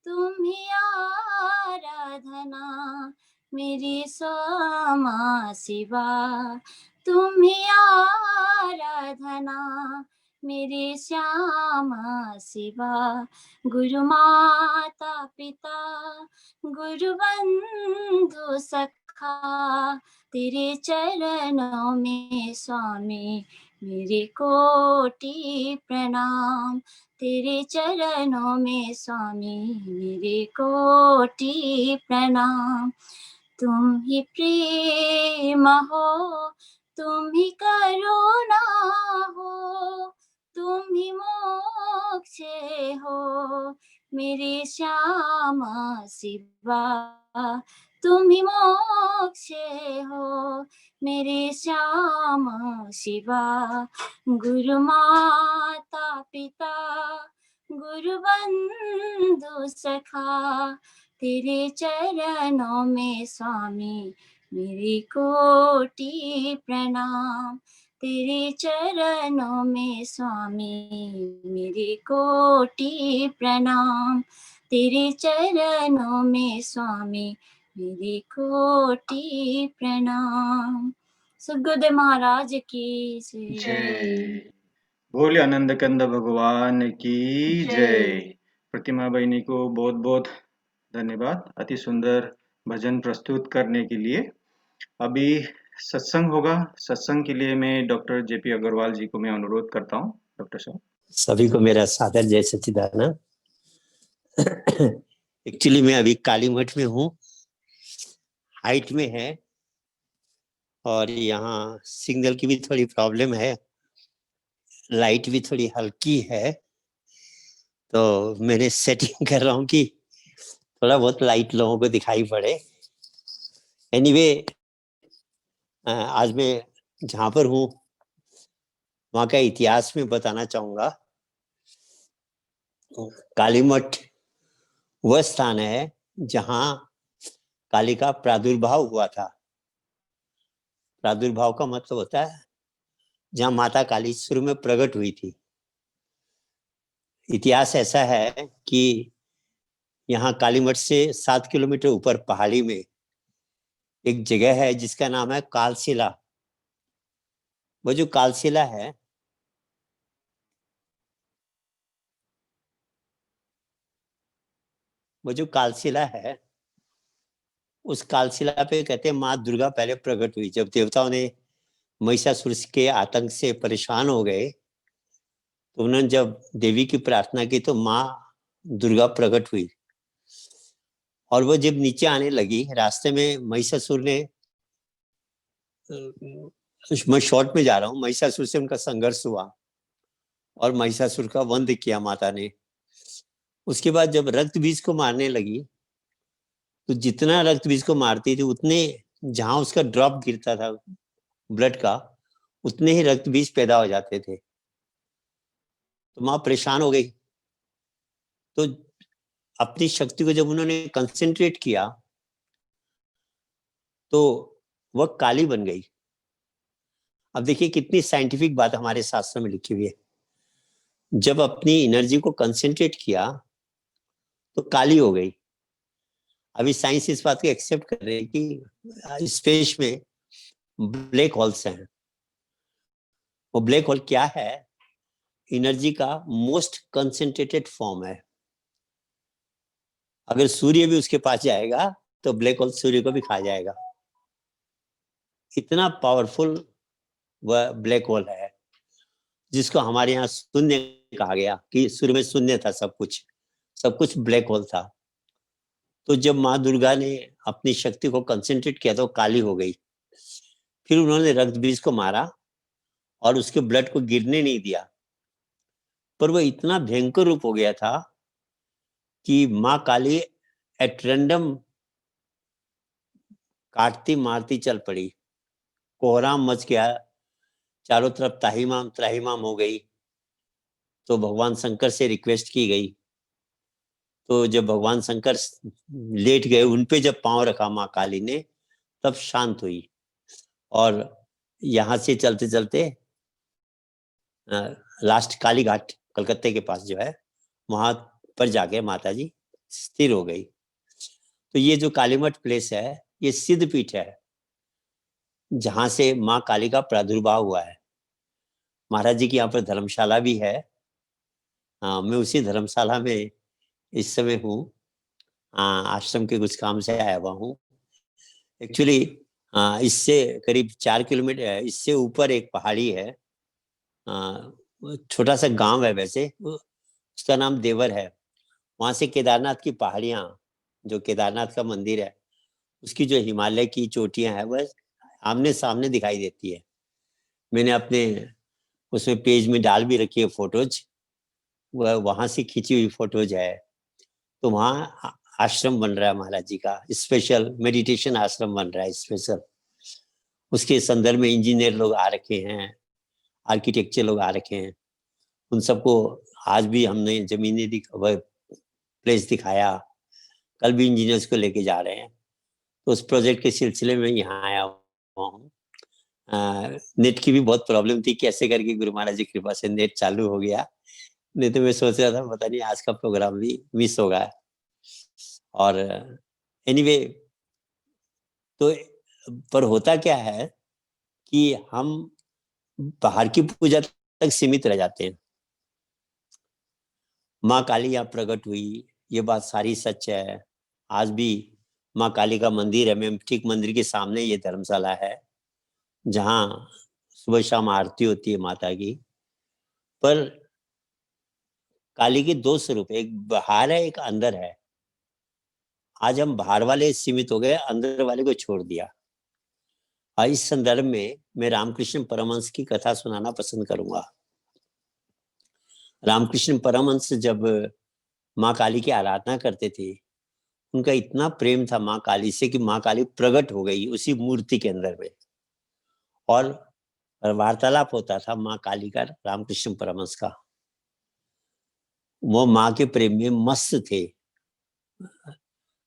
तुम ही आराधना, मेरी स्वामा शिवा। तुम ही आराधना मेरे श्यामा शिवा। गुरु माता पिता गुरु बंधु सखा, तेरे चरणों में स्वामी मेरे कोटि प्रणाम। तेरे चरणों में स्वामी मेरे कोटि प्रणाम। तुम ही प्रेम हो, तुम ही करुणा हो, तुम ही मोक्ष हो, मेरे श्यामा शिवा। तुम ही मोक्ष हो, मेरे श्यामा शिवा। गुरु माता पिता गुरु बंधु सखा, तेरे चरणों में स्वामी मेरी कोटि प्रणाम। तेरे चरणों में स्वामी मेरी कोटि प्रणाम। तेरे चरणों में स्वामी मेरी कोटि प्रणाम। सद्गुरुदेव महाराज की जय। बोले आनंद कंद भगवान की जय। प्रतिमा बहनी को बहुत बहुत धन्यवाद अति सुंदर भजन प्रस्तुत करने के लिए। अभी सत्संग होगा। सत्संग के लिए मैं डॉक्टर जेपी अग्रवाल जी को मैं अनुरोध करता हूँ। डॉक्टर साहब। सभी को मेरा सादर जय सच्चिदानंद। एक्चुअली मैं अभी काली मठ में हूँ, हाइट में है और यहाँ सिग्नल की भी थोड़ी प्रॉब्लम है, लाइट भी थोड़ी हल्की है, तो मैंने सेटिंग कर रहा हूँ कि थोड़ा बहुत लाइट लोगों को दिखाई पड़े। एनीवे आज मैं जहां पर हूँ वहां का इतिहास में बताना चाहूंगा। काली मठ वह स्थान है जहां काली का प्रादुर्भाव हुआ था। प्रादुर्भाव का मतलब होता है जहां माता काली शुरू में प्रकट हुई थी। इतिहास ऐसा है कि यहाँ काली मठ से 7 किलोमीटर ऊपर पहाड़ी में एक जगह है जिसका नाम है कालशिला। वो जो कालशिला है वो जो कालशिला है उस कालशिला पे कहते हैं माँ दुर्गा पहले प्रकट हुई। जब देवताओं ने महिषासुर के आतंक से परेशान हो गए तो उन्होंने जब देवी की प्रार्थना की तो माँ दुर्गा प्रकट हुई। और वो जब नीचे आने लगी रास्ते में महिषासुर ने, मैं शॉर्ट में जा रहा हूँ, महिषासुर से उनका संघर्ष हुआ और महिषासुर का वध किया माता ने। उसके बाद जब रक्त बीज को मारने लगी तो जितना रक्त बीज को मारती थी उतने, जहां उसका ड्रॉप गिरता था ब्लड का, उतने ही रक्त बीज पैदा हो जाते थे। तो माँ परेशान हो गई। तो अपनी शक्ति को जब उन्होंने कंसेंट्रेट किया तो वह काली बन गई। अब देखिए कितनी साइंटिफिक बात हमारे शास्त्रों में लिखी हुई है। जब अपनी एनर्जी को कंसेंट्रेट किया तो काली हो गई। अभी साइंस इस बात को एक्सेप्ट कर रहे हैं कि स्पेस में ब्लैक होल्स हैं। वो ब्लैक होल क्या है? एनर्जी का मोस्ट कंसेंट्रेटेड फॉर्म है। अगर सूर्य भी उसके पास जाएगा तो ब्लैक होल सूर्य को भी खा जाएगा। इतना पावरफुल वह ब्लैक होल है जिसको हमारे यहाँ शून्य कहा गया, कि सूर्य में शून्य था, सब कुछ ब्लैक होल था। तो जब माँ दुर्गा ने अपनी शक्ति को कंसेंट्रेट किया तो काली हो गई। फिर उन्होंने रक्त बीज को मारा और उसके ब्लड को गिरने नहीं दिया, पर वो इतना भयंकर रूप हो गया था कि माँ काली एट रैंडम काटती मारती चल पड़ी। कोहराम मच गया, चारों तरफ त्राहिमाम त्राहिमाम हो गई। तो भगवान शंकर से रिक्वेस्ट की गई। तो जब भगवान शंकर लेट गए, उनपे जब पांव रखा माँ काली ने, तब शांत हुई। और यहाँ से चलते चलते लास्ट काली घाट कलकत्ते के पास जो है, वहां पर जाके माता जी स्थिर हो गई। तो ये जो कालीमठ प्लेस है ये सिद्ध पीठ है जहां से माँ काली का प्रादुर्भाव हुआ है। महाराज जी की यहाँ पर धर्मशाला भी है। मैं उसी धर्मशाला में इस समय हूँ। आश्रम के कुछ काम से आया हुआ हूँ। एक्चुअली इससे करीब 4 किलोमीटर इससे ऊपर एक पहाड़ी है, छोटा सा गांव है वैसे, उसका नाम देवर है। वहां से केदारनाथ की पहाड़ियां, जो केदारनाथ का मंदिर है, उसकी जो हिमालय की चोटियां हैं वह आमने सामने दिखाई देती है। मैंने अपने उसमें पेज में डाल भी रखी है फोटोज, वह वहां से खींची हुई फोटोज है। तो वहाँ आश्रम बन रहा है महाराज जी का, स्पेशल मेडिटेशन आश्रम बन रहा है स्पेशल। उसके संदर्भ में इंजीनियर लोग आ रखे हैं, आर्किटेक्चर लोग आ रखे हैं। उन सबको आज भी हमने जमीनी प्लेस दिखाया, कल भी इंजीनियर्स को लेके जा रहे हैं। तो उस प्रोजेक्ट के सिलसिले में यहाँ आया हुआ हूँ। नेट की भी बहुत प्रॉब्लम थी, कैसे करके गुरु महाराज जी कृपा से नेट चालू हो गया। नहीं तो मैं सोच रहा था पता नहीं आज का प्रोग्राम भी मिस होगा। और एनीवे तो पर होता क्या है कि हम बाहर की पूजा तक सीमित रह जाते हैं। माँ काली यहाँ प्रकट हुई, ये बात सारी सच है। आज भी माँ काली का मंदिर है। मैं ठीक मंदिर के सामने ये धर्मशाला है जहाँ सुबह शाम आरती होती है माता की। पर काली के 2 स्वरूप, एक बाहर है एक अंदर है। आज हम बाहर वाले सीमित हो गए, अंदर वाले को छोड़ दिया। और इस संदर्भ में मैं रामकृष्ण परमहंस की कथा सुनाना पसंद करूंगा। रामकृष्ण परमहंस जब माँ काली की आराधना करते थे, उनका इतना प्रेम था माँ काली से कि माँ काली प्रकट हो गई उसी मूर्ति के अंदर में। और वार्तालाप होता था माँ काली का रामकृष्ण परमहंस का। वो माँ के प्रेम में मस्त थे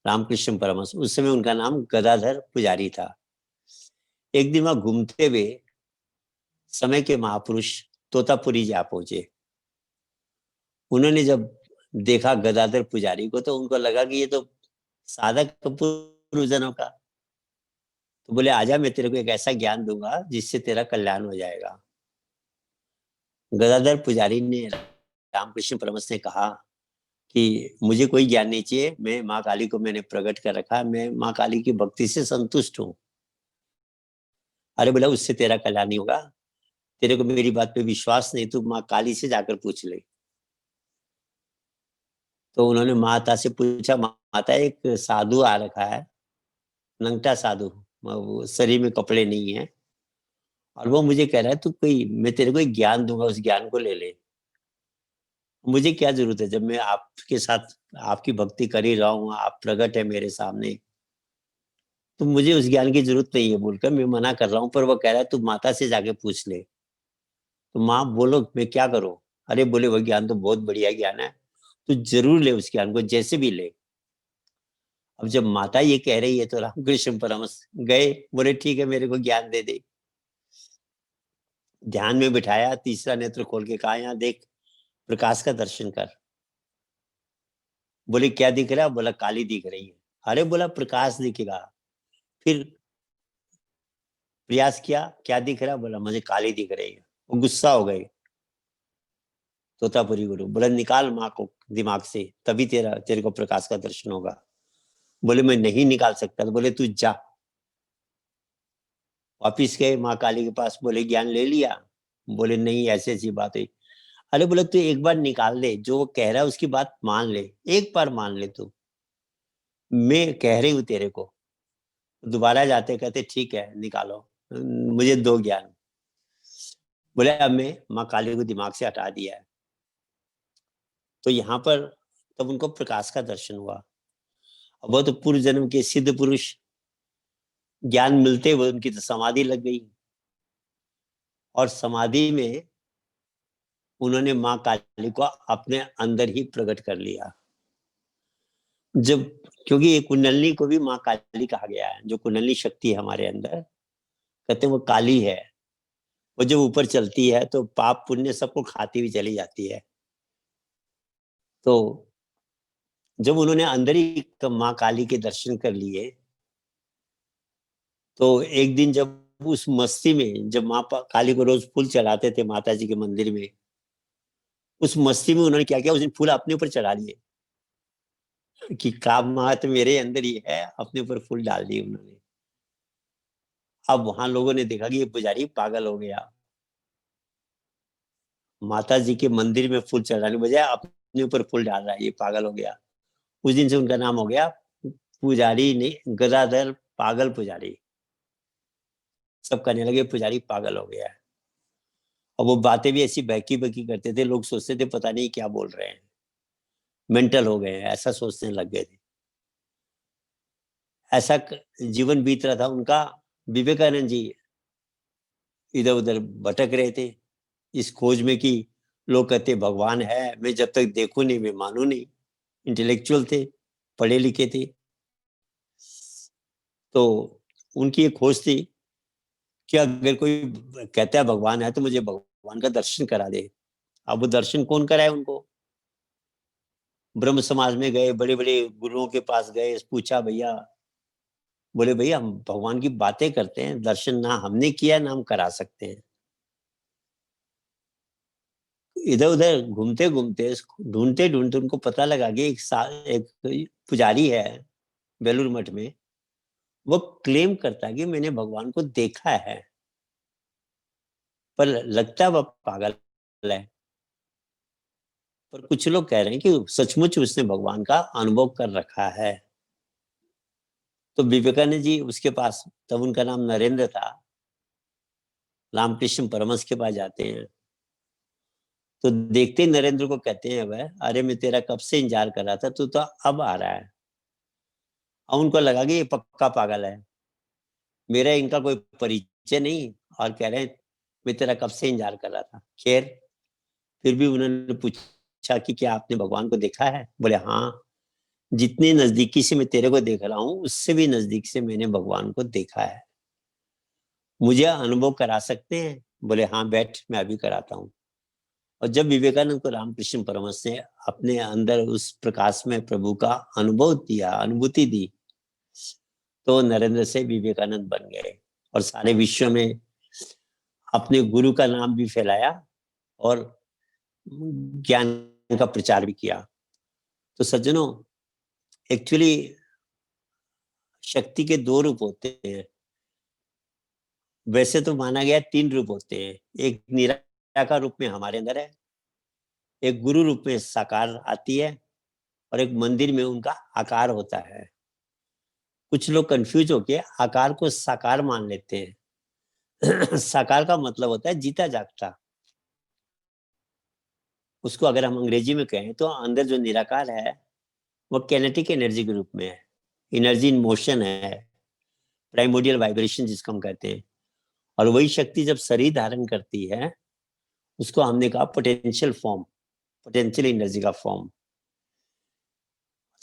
रामकृष्ण परमहंस। उस समय उनका नाम गदाधर पुजारी था। एक दिन वहां घूमते हुए समय के महापुरुष तोतापुरी जी आ पहुंचे। उन्होंने जब देखा गदाधर पुजारी को तो उनको लगा कि ये तो साधक पुरुषजनों का। तो बोले आजा, मैं तेरे को एक ऐसा ज्ञान दूंगा जिससे तेरा कल्याण हो जाएगा। गदाधर पुजारी ने रामकृष्ण परमहंस ने कहा कि मुझे कोई ज्ञान नहीं चाहिए, मैं माँ काली को मैंने प्रकट कर रखा, मैं माँ काली की भक्ति से संतुष्ट हूँ। अरे बोला उससे तेरा कल्याण नहीं होगा, तेरे को मेरी बात पे विश्वास नहीं, तू माँ काली से जाकर पूछ ले। तो उन्होंने माता से पूछा, माता एक साधु आ रखा है, नंगटा साधु, वो शरीर में कपड़े नहीं है, और वो मुझे कह रहा है तू कोई, मैं तेरे को एक ज्ञान दूंगा, उस ज्ञान को ले ले। मुझे क्या जरूरत है, जब मैं आपके साथ आपकी भक्ति कर ही रहा हूँ, आप प्रकट है मेरे सामने, तो मुझे उस ज्ञान की जरूरत नहीं है बोलकर मैं मना कर रहा हूँ। पर वो कह रहा है तू माता से जाके पूछ ले। तो माँ बोलो मैं क्या करूं? अरे बोले वो ज्ञान तो बहुत बढ़िया ज्ञान है, तू जरूर ले उस ज्ञान को, जैसे भी ले। अब जब माता ये कह रही है तो रामकृष्ण परमहंस गए, बोले ठीक है मेरे को ज्ञान दे दे। ध्यान में बिठाया, तीसरा नेत्र खोल के कहा यहाँ देख, प्रकाश का दर्शन कर। बोले क्या दिख रहा है? बोला काली दिख रही है। अरे बोला प्रकाश दिखेगा। फिर प्रयास किया, क्या दिख रहा? बोला मुझे काली दिख रही है। वो गुस्सा हो गए तोतापुरी गुरु। बोला निकाल माँ को दिमाग से, तभी तेरे को प्रकाश का दर्शन होगा। बोले मैं नहीं निकाल सकता। तो बोले तू जा। वापिस गए माँ काली के पास, बोले ज्ञान ले लिया? बोले नहीं, ऐसी ऐसी बात हुई। अरे बोले तू एक बार निकाल ले, जो वो कह रहा है उसकी बात मान ले, एक बार मान ले तू, मैं कह रही हूँ तेरे को। दोबारा जाते कहते ठीक है निकालो, मुझे दो ज्ञान। बोले अब मैं माँ काली को दिमाग से हटा दिया है। तो यहाँ पर तब उनको प्रकाश का दर्शन हुआ। अब वो तो पूर्व जन्म के सिद्ध पुरुष, ज्ञान मिलते हुए उनकी तो समाधि लग गई, और समाधि में उन्होंने माँ काली को अपने अंदर ही प्रकट कर लिया। जब, क्योंकि ये कुंडलनी को भी माँ काली कहा गया है, जो कुंडलनी शक्ति है हमारे अंदर, कहते हैं वो काली है। वो जब ऊपर चलती है तो पाप पुण्य सबको खाती हुई चली जाती है। तो जब उन्होंने अंदर ही माँ काली के दर्शन कर लिए, तो एक दिन जब उस मस्ती में, जब माँ काली को रोज फूल चढ़ाते थे माता जी के मंदिर में, उस मस्ती में उन्होंने क्या किया, उस दिन फूल अपने ऊपर चढ़ा लिए कि काम माँ तो मेरे अंदर ही है, अपने ऊपर फूल डाल दिए उन्होंने। अब वहां लोगों ने देखा कि ये पुजारी पागल हो गया, माता जी के मंदिर में फूल चढ़ाने बजाय अपने ऊपर फूल डाल रहा है, ये पागल हो गया। उस दिन से उनका नाम हो गया पुजारी नहीं, गदाधर पागल पुजारी। सब कहने लगे पुजारी पागल हो गया है। और वो बातें भी ऐसी बहकी बहकी करते थे, लोग सोचते थे पता नहीं क्या बोल रहे हैं, मेंटल हो गए हैं, ऐसा सोचने लग गए थे। ऐसा जीवन बीत रहा था उनका। विवेकानंद जी इधर उधर भटक रहे थे इस खोज में कि लोग कहते भगवान है, मैं जब तक देखूं नहीं मैं मानू नहीं। इंटेलेक्चुअल थे, पढ़े लिखे थे, तो उनकी एक खोज थी कि अगर कोई कहता है भगवान है तो मुझे भगवान का दर्शन करा दे। अब वो दर्शन कौन कराए उनको? ब्रह्म समाज में गए, बड़े बड़े गुरुओं के पास गए, पूछा भैया, बोले भैया हम भगवान की बातें करते हैं, दर्शन ना हमने किया ना हम करा सकते हैं। इधर उधर घूमते घूमते ढूंढते ढूंढते उनको पता लगा कि एक पुजारी है बेलूर मठ में, वो क्लेम करता है कि मैंने भगवान को देखा है, पर लगता है वह पागल है। पर कुछ लोग कह रहे हैं कि सचमुच उसने भगवान का अनुभव कर रखा है। तो विवेकानंद जी उसके पास, तब उनका नाम नरेंद्र था, रामकृष्ण परमहंस के पास जाते हैं। तो देखते ही नरेंद्र को कहते हैं वह, अरे मैं तेरा कब से इंतजार कर रहा था, तू तो अब आ रहा है। और उनको लगा कि ये पक्का पागल है, मेरा इनका कोई परिचय नहीं, और कह रहे हैं मैं तेरा कब से इंतजार कर रहा था। खैर फिर भी उन्होंने पूछा कि क्या आपने भगवान को देखा है? बोले हाँ, जितनी नजदीकी से मैं तेरे को देख रहा हूँ उससे भी नजदीक से मैंने भगवान को देखा है, मुझे अनुभव करा सकते हैं? बोले हाँ बैठ, मैं अभी कराता हूँ। और जब विवेकानंद को रामकृष्ण परमहंस ने अपने अंदर उस प्रकाश में प्रभु का अनुभव दिया, अनुभूति दी, तो नरेंद्र से विवेकानंद बन गए और सारे विश्व में अपने गुरु का नाम भी फैलाया और ज्ञान का प्रचार भी किया। तो सज्जनों, एक्चुअली शक्ति के 2 रूप होते हैं। वैसे तो माना गया 3 रूप होते हैं, एक निराकार रूप में हमारे अंदर है, एक गुरु रूप में साकार आती है, और एक मंदिर में उनका आकार होता है। कुछ लोग कंफ्यूज होके आकार को साकार मान लेते हैं। साकार का मतलब होता है जीता जागता। उसको अगर हम अंग्रेजी में कहें तो अंदर जो निराकार है वो कैनेटिक एनर्जी के रूप में है, एनर्जी इन मोशन है, प्राइमोडियल वाइब्रेशन जिसको हम कहते हैं। और वही शक्ति जब शरीर धारण करती है उसको हमने कहा पोटेंशियल फॉर्म, पोटेंशियल एनर्जी का फॉर्म।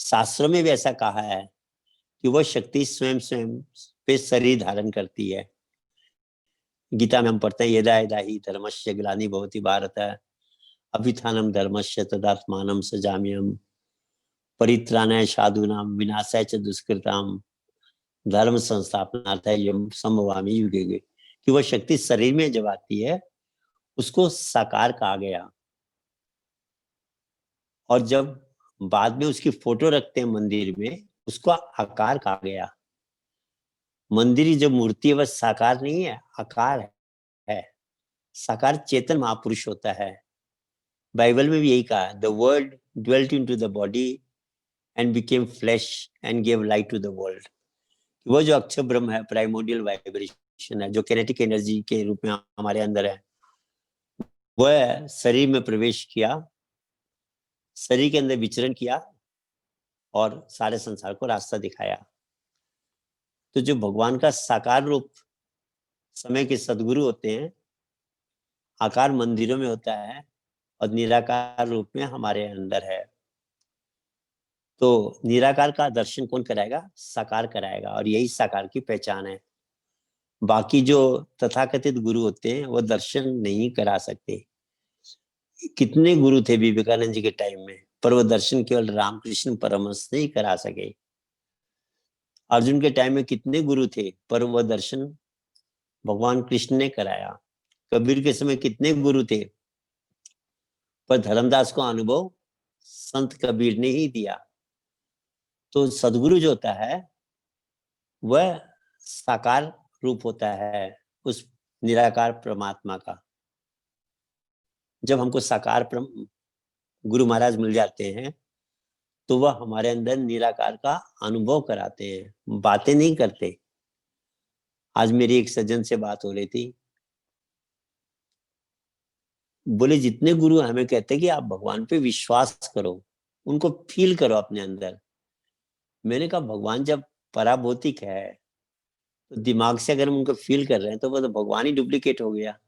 शास्त्रों में भी ऐसा कहा है कि वह शक्ति स्वयं स्वयं पे शरीर धारण करती है। गीता में हम पढ़ते हैं यदा यदा हि धर्मस्य ग्लानि भवति भारत अभिथानम धर्मस्य तदात्मानं सजाम्यहम् परित्राणाय साधूनां विनाशाय च दुष्कृताम धर्म संस्थापनार्थाय यम संभवामि युगे युगे। कि वह शक्ति शरीर में जब आती है उसको साकार कहा गया। और जब बाद में उसकी फोटो रखते हैं मंदिर में उसको आकार कहा गया। मंदिर की जो मूर्ति है वह साकार नहीं है, आकार है। साकार चेतन महापुरुष होता है। बाइबल में भी यही कहा, the world dwelt into the body and became flesh and give light to the world. वो जो अक्षर ब्रह्म है, प्राइमोडियल वाइब्रेशन है, जो कैनेटिक एनर्जी के रूप में हमारे अंदर है, वह शरीर में प्रवेश किया, शरीर के अंदर विचरण किया और सारे संसार को रास्ता दिखाया। तो जो भगवान का साकार रूप समय के सदगुरु होते हैं, आकार मंदिरों में होता है और निराकार रूप में हमारे अंदर है। तो निराकार का दर्शन कौन कराएगा? साकार कराएगा, और यही साकार की पहचान है। बाकी जो तथाकथित गुरु होते हैं वो दर्शन नहीं करा सकते। कितने गुरु थे विवेकानंद जी के टाइम में, पर वो दर्शन केवल रामकृष्ण परमहंस नहीं करा सके। अर्जुन के टाइम में कितने गुरु थे, पर वह दर्शन भगवान कृष्ण ने कराया। कबीर के समय कितने गुरु थे, पर धर्मदास को अनुभव संत कबीर ने ही दिया। तो सदगुरु जो होता है वह साकार रूप होता है उस निराकार परमात्मा का। जब हमको साकार गुरु महाराज मिल जाते हैं तो वह हमारे अंदर निराकार का अनुभव कराते हैं, बातें नहीं करते। आज मेरी एक सज्जन से बात हो रही थी, बोले जितने गुरु हमें कहते हैं कि आप भगवान पे विश्वास करो, उनको फील करो अपने अंदर। मैंने कहा भगवान जब पराभौतिक है तो दिमाग से अगर हम उनको फील कर रहे हैं तो वह तो भगवान ही डुप्लीकेट हो गया।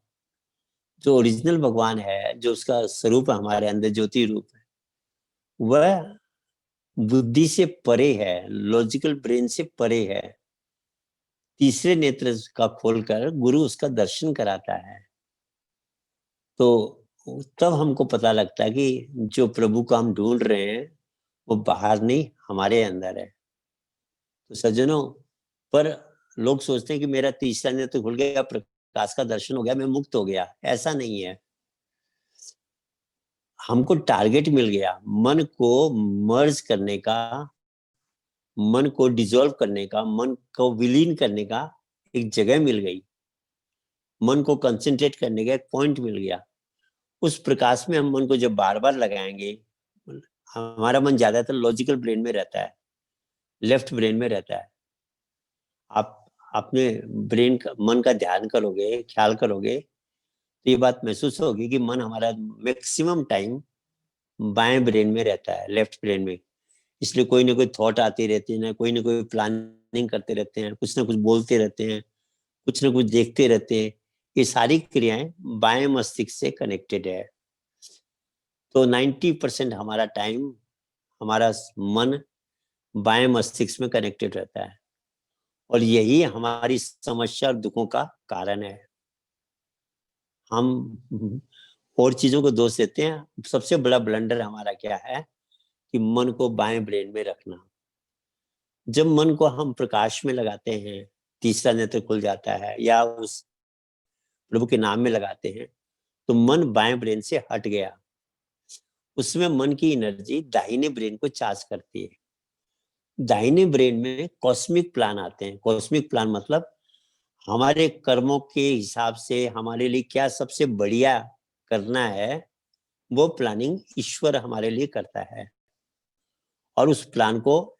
जो ओरिजिनल भगवान है, जो उसका स्वरूप है हमारे अंदर, ज्योति रूप है, वह बुद्धि से परे है, लॉजिकल ब्रेन से परे है। तीसरे नेत्र का खोलकर गुरु उसका दर्शन कराता है। तो तब हमको पता लगता है कि जो प्रभु को हम ढूंढ रहे हैं वो बाहर नहीं, हमारे अंदर है। तो सज्जनों, पर लोग सोचते हैं कि मेरा तीसरा नेत्र खुल गया, प्रकाश का दर्शन हो गया, मैं मुक्त हो गया। ऐसा नहीं है। हमको टारगेट मिल गया, मन को मर्ज करने का, मन को डिसॉल्व करने का, मन को विलीन करने का एक जगह मिल गई, मन को कंसंट्रेट करने का एक पॉइंट मिल गया। उस प्रकाश में हम मन को जब बार बार लगाएंगे, हमारा मन ज्यादातर लॉजिकल ब्रेन में रहता है, लेफ्ट ब्रेन में रहता है। आप अपने ब्रेन का, मन का ध्यान करोगे, ख्याल करोगे, तो ये बात महसूस होगी कि मन हमारा मैक्सिमम टाइम बाएं ब्रेन में रहता है, लेफ्ट ब्रेन में। इसलिए कोई ना कोई थॉट आती रहती है, ना कोई प्लानिंग करते रहते हैं, कुछ ना कुछ बोलते रहते हैं, कुछ ना कुछ देखते रहते हैं। ये सारी क्रियाएं बाएं मस्तिष्क से कनेक्टेड है। तो 90% हमारा टाइम, हमारा मन बाएं मस्तिष्क में कनेक्टेड रहता है, और यही हमारी समस्या और दुखों का कारण है। हम और चीजों को दोष देते हैं। सबसे बड़ा ब्लंडर हमारा क्या है कि मन को बाएं ब्रेन में रखना। जब मन को हम प्रकाश में लगाते हैं, तीसरा नेत्र खुल जाता है, या उस प्रभु के नाम में लगाते हैं, तो मन बाएं ब्रेन से हट गया। उसमें मन की एनर्जी दाहिने ब्रेन को चार्ज करती है। दाहिने ब्रेन में कॉस्मिक प्लान आते हैं। कॉस्मिक प्लान मतलब हमारे कर्मों के हिसाब से हमारे लिए क्या सबसे बढ़िया करना है, वो प्लानिंग ईश्वर हमारे लिए करता है, और उस प्लान को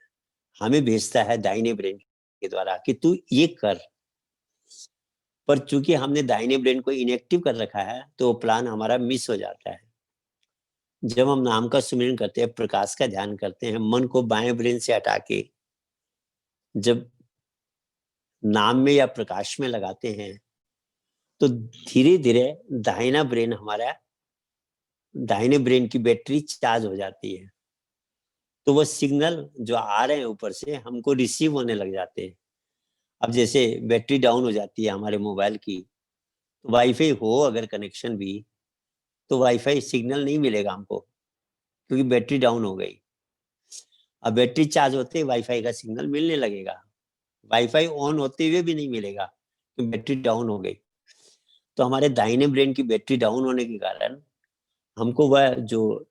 हमें भेजता है दाहिने ब्रेन के द्वारा कि तू ये कर। पर चूंकि हमने दाहिने ब्रेन को इनएक्टिव कर रखा है, तो वो प्लान हमारा मिस हो जाता है। जब हम नाम का सुमिरन करते हैं, प्रकाश का ध्यान करते हैं, मन को बाएं ब्रेन से हटा के जब नाम में या प्रकाश में लगाते हैं, तो धीरे धीरे दाहिना ब्रेन हमारा, दाहिने ब्रेन की बैटरी चार्ज हो जाती है। तो वो सिग्नल जो आ रहे हैं ऊपर से हमको रिसीव होने लग जाते हैं। अब जैसे बैटरी डाउन हो जाती है हमारे मोबाइल की, तो वाईफाई हो अगर कनेक्शन भी, तो वाईफाई सिग्नल नहीं मिलेगा हमको, क्योंकि बैटरी डाउन हो गई। अब बैटरी चार्ज होते ही वाईफाई का सिग्नल मिलने लगेगा। वाईफाई ऑन होते हुए भी नहीं मिलेगा, क्योंकि बैटरी डाउन हो गई। तो हमारे दाहिने ब्रेन की बैटरी डाउन होने के कारण हमको वह जो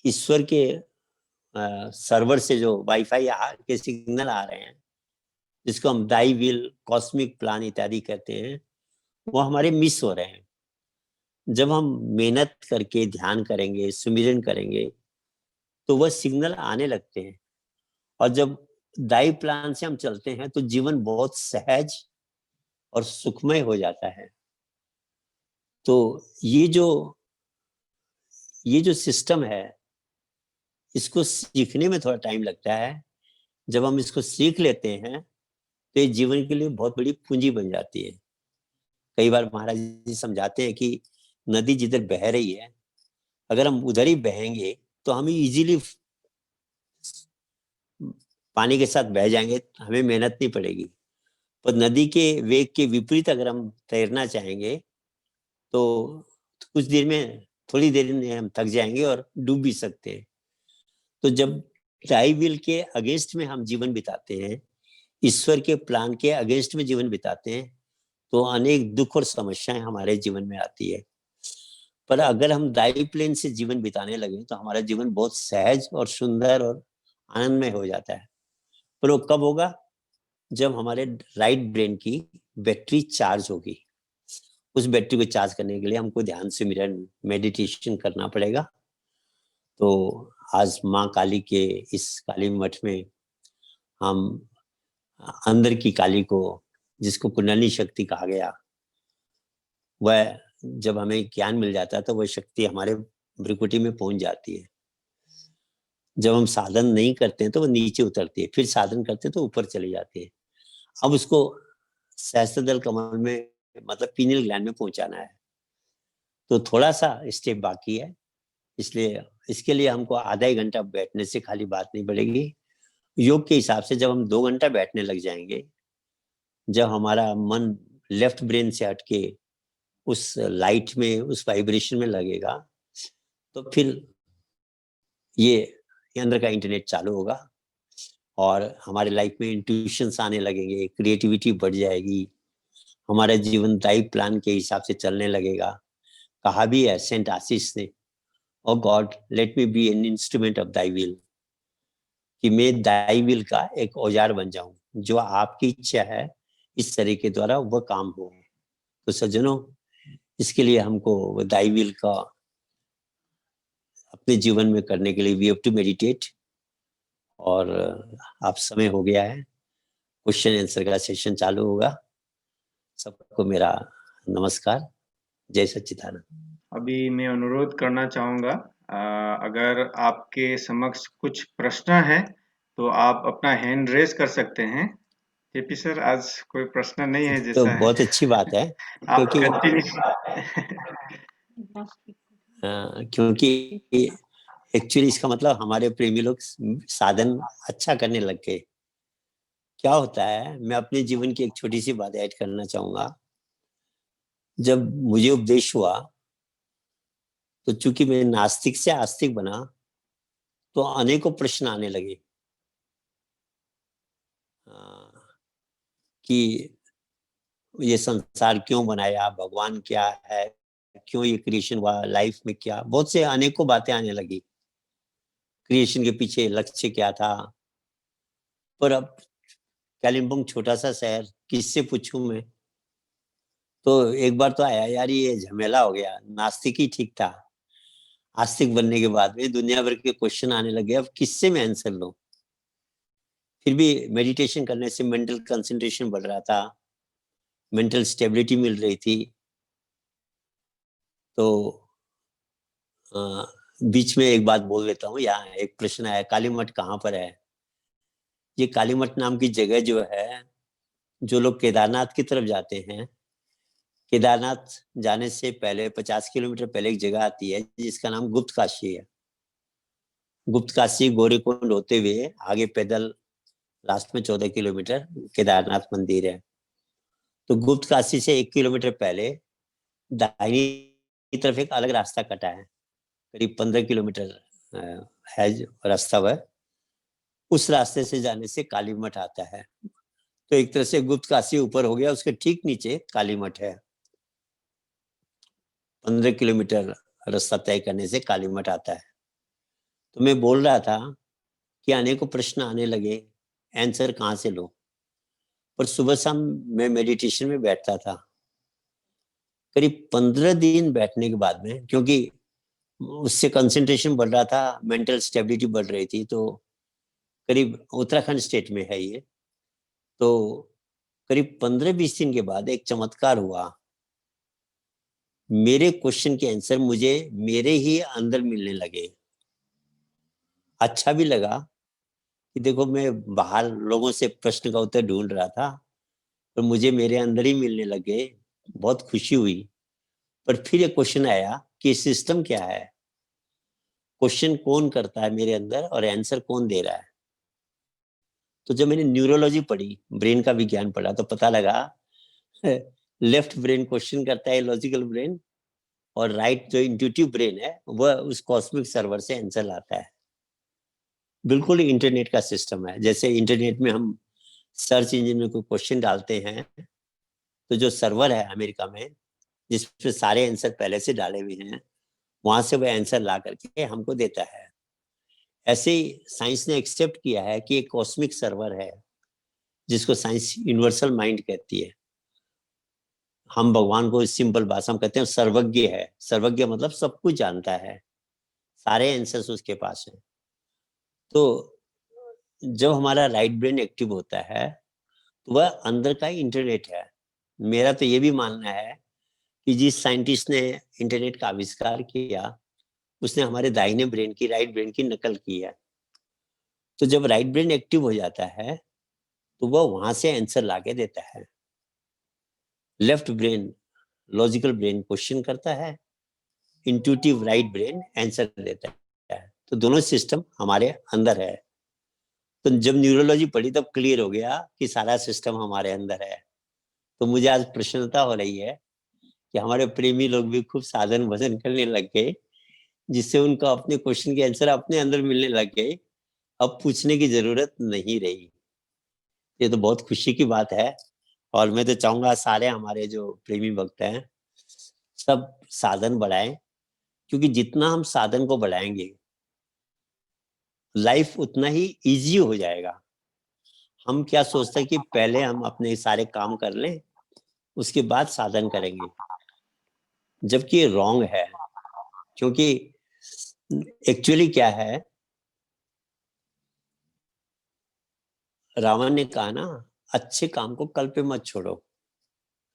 ईश्वर के सर्वर से जो वाईफाई के सिग्नल आ रहे हैं, जिसको हम दाई विल, कॉस्मिक प्लान इत्यादि कहते हैं, वो हमारे मिस हो रहे हैं। जब हम मेहनत करके ध्यान करेंगे, सुमिरन करेंगे, तो वह सिग्नल आने लगते हैं। और जब दाई प्लान से हम चलते हैं, तो जीवन बहुत सहज और सुखमय हो जाता है। तो ये जो सिस्टम है, इसको सीखने में थोड़ा टाइम लगता है। जब हम इसको सीख लेते हैं, तो ये जीवन के लिए बहुत बड़ी पूंजी बन जाती है। कई बार महाराज जी समझाते हैं कि नदी जिधर बह रही है, अगर हम उधर ही बहेंगे तो हमें इजीली पानी के साथ बह जाएंगे, हमें मेहनत नहीं पड़ेगी। पर नदी के वेग के विपरीत अगर हम तैरना चाहेंगे, तो कुछ देर में, थोड़ी देर में हम थक जाएंगे और डूब भी सकते हैं। तो जब दाई विल के अगेंस्ट में हम जीवन बिताते हैं, ईश्वर के प्लान के अगेंस्ट में जीवन बिताते हैं, तो अनेक दुख और समस्याएं हमारे जीवन में आती है। पर अगर हम दाई प्लेन से जीवन बिताने लगे, तो हमारा जीवन बहुत सहज और सुंदर और आनंदमय हो जाता है। पर वो कब होगा? जब हमारे राइट ब्रेन की बैटरी चार्ज होगी। उस बैटरी को चार्ज करने के लिए हमको ध्यान सिमरन, मेडिटेशन करना पड़ेगा। तो आज माँ काली के इस काली मठ में हम अंदर की काली को, जिसको कुंडली शक्ति कहा गया, वह जब हमें ज्ञान मिल जाता है, तो वह शक्ति हमारे भ्रुकुटी में पहुंच जाती है। जब हम साधन नहीं करते हैं, तो वो नीचे उतरती है, फिर साधन करते हैं तो ऊपर चली जाती है। अब उसको सहस्त्रदल कमल में, मतलब पीनियल ग्लैंड में पहुंचाना है। तो थोड़ा सा स्टेप बाकी है, इसलिए इसके लिए हमको आधा ही घंटा बैठने से खाली बात नहीं बढ़ेगी। योग के हिसाब से जब हम 2 घंटा बैठने लग जाएंगे, जब हमारा मन लेफ्ट ब्रेन से हटके उस लाइट में, उस वाइब्रेशन में लगेगा, तो फिर ये अंदर का इंटरनेट चालू होगा और हमारे लाइफ में इंट्यूशंस आने लगेंगे, क्रिएटिविटी बढ़ जाएगी, हमारा जीवन दाई प्लान के हिसाब से चलने लगेगा। कहा भी है सेंट आशीष ने, O God let me be an instrument of thy will, कि मैं दाई विल का एक औजार बन जाऊं, जो आपकी इच्छा है इस तरह के द्वारा वह काम हो। तो सज्जनों, इसके लिए हमको दाई विल का अपने जीवन में करने के लिए वी हैव टू मेडिटेट। और अब समय हो गया है, क्वेश्चन आंसर का सेशन चालू होगा। सबको मेरा नमस्कार, जय सच्चिदानंद। अभी मैं अनुरोध करना चाहूंगा, अगर आपके समक्ष कुछ प्रश्न है तो आप अपना हैंड रेज कर सकते हैं। केपी सर, आज कोई प्रश्न नहीं है तो जैसा है। बहुत अच्छी बात है, आप क्योंकि कंटिन्यू। क्योंकि एक्चुअली इसका मतलब हमारे प्रेमी लोग साधन अच्छा करने लग गए। क्या होता है, मैं अपने जीवन की एक छोटी सी बात ऐड करना चाहूंगा। जब मुझे उपदेश हुआ, तो चूंकि मैं नास्तिक से आस्तिक बना, तो अनेकों प्रश्न आने लगे कि ये संसार क्यों बनाया, भगवान क्या है, क्यों ये क्रिएशन हुआ, लाइफ में क्या, बहुत से अनेकों बातें आने लगी। क्रिएशन के पीछे लक्ष्य क्या था। पर अब कालिम्पोंग छोटा सा शहर, किससे पूछूं मैं। तो एक बार तो आया, यार ये झमेला हो गया, नास्तिक ही ठीक था। आस्तिक बनने के बाद में दुनिया भर के क्वेश्चन आने लगे, अब किससे मैं आंसर लूं। फिर भी मेडिटेशन करने से मेंटल कंसंट्रेशन बढ़ रहा था, मेंटल स्टेबिलिटी मिल रही थी। तो बीच में एक बात बोल देता हूँ, यहाँ एक प्रश्न आया, काली मठ कहाँ पर है। ये काली मठ नाम की जगह जो है, जो लोग केदारनाथ की तरफ जाते हैं, केदारनाथ जाने से पहले 50 किलोमीटर पहले एक जगह आती है जिसका नाम गुप्त काशी है। गुप्त काशी गौरीकुंड होते हुए आगे पैदल लास्ट में 14 किलोमीटर केदारनाथ मंदिर है। तो गुप्त काशी से 1 किलोमीटर पहले दाहिनी तरफ एक अलग रास्ता कटा है, करीब 15 किलोमीटर है रास्ता वह। उस रास्ते से जाने से काली मठ आता है। तो एक तरह से गुप्त काशी ऊपर हो गया, उसके ठीक नीचे काली मठ है। 15 किलोमीटर रास्ता तय करने से काली मठ आता है। तो मैं बोल रहा था कि अनेकों प्रश्न आने लगे, आंसर कहाँ से लो। पर सुबह शाम मैं मेडिटेशन में बैठता था। करीब 15 दिन बैठने के बाद में, क्योंकि उससे कंसंट्रेशन बढ़ रहा था, मेंटल स्टेबिलिटी बढ़ रही थी। तो करीब उत्तराखंड स्टेट में है ये। तो करीब 15-20 दिन के बाद एक चमत्कार हुआ। मेरे क्वेश्चन के आंसर मुझे मेरे ही अंदर मिलने लगे। अच्छा भी लगा कि देखो, मैं बाहर लोगों से प्रश्न का उत्तर ढूंढ रहा था, पर मुझे मेरे अंदर ही मिलने लगे। बहुत खुशी हुई। पर फिर एक क्वेश्चन आया कि सिस्टम क्या है, क्वेश्चन कौन करता है मेरे अंदर और आंसर कौन दे रहा है। तो जब मैंने न्यूरोलॉजी पढ़ी, ब्रेन का विज्ञान पढ़ा, तो पता लगा लेफ्ट ब्रेन क्वेश्चन करता है, लॉजिकल ब्रेन, और राइट जो इंट्यूटिव ब्रेन है वह उस कॉस्मिक सर्वर से आंसर लाता है। बिल्कुल इंटरनेट का सिस्टम है। जैसे इंटरनेट में हम सर्च इंजन में कोई क्वेश्चन डालते हैं, तो जो सर्वर है अमेरिका में, जिसपे सारे आंसर पहले से डाले हुए हैं, वहां से वह आंसर ला करके हमको देता है। ऐसे ही साइंस ने एक्सेप्ट किया है कि एक कॉस्मिक सर्वर है, जिसको साइंस यूनिवर्सल माइंड कहती है। हम भगवान को इस सिंपल भाषा में कहते हैं सर्वज्ञ है। सर्वज्ञ मतलब सब कुछ जानता है, सारे आंसर्स उसके पास हैं। तो जब हमारा राइट ब्रेन एक्टिव होता है, तो वह अंदर का इंटरनेट है। मेरा तो ये भी मानना है कि जिस साइंटिस्ट ने इंटरनेट का आविष्कार किया, उसने हमारे दाहिने ब्रेन की, राइट ब्रेन की नकल की है। तो जब राइट ब्रेन एक्टिव हो जाता है, तो वह वहां से आंसर लाके देता है। Left brain, logical brain question करता है, इंट्यूटिव राइट ब्रेन आंसर देता है। तो दोनों सिस्टम हमारे अंदर है। तो जब न्यूरोलॉजी पढ़ी, तब क्लियर हो गया कि सारा सिस्टम हमारे अंदर है। तो मुझे आज प्रसन्नता हो रही है कि हमारे प्रेमी लोग भी खूब साधन भजन करने लग गए, जिससे उनको अपने क्वेश्चन के आंसर अपने अंदर मिलने लग गए। अब पूछने की जरूरत नहीं रही। ये तो बहुत खुशी की बात है। और मैं तो चाहूंगा सारे हमारे जो प्रेमी भक्त हैं, सब साधन बढ़ाएं, क्योंकि जितना हम साधन को बढ़ाएंगे, लाइफ उतना ही इजी हो जाएगा। हम क्या सोचते हैं कि पहले हम अपने सारे काम कर लें, उसके बाद साधन करेंगे, जबकि ये रॉन्ग है। क्योंकि एक्चुअली क्या है, रावण ने कहा ना, अच्छे काम को कल पे मत छोड़ो।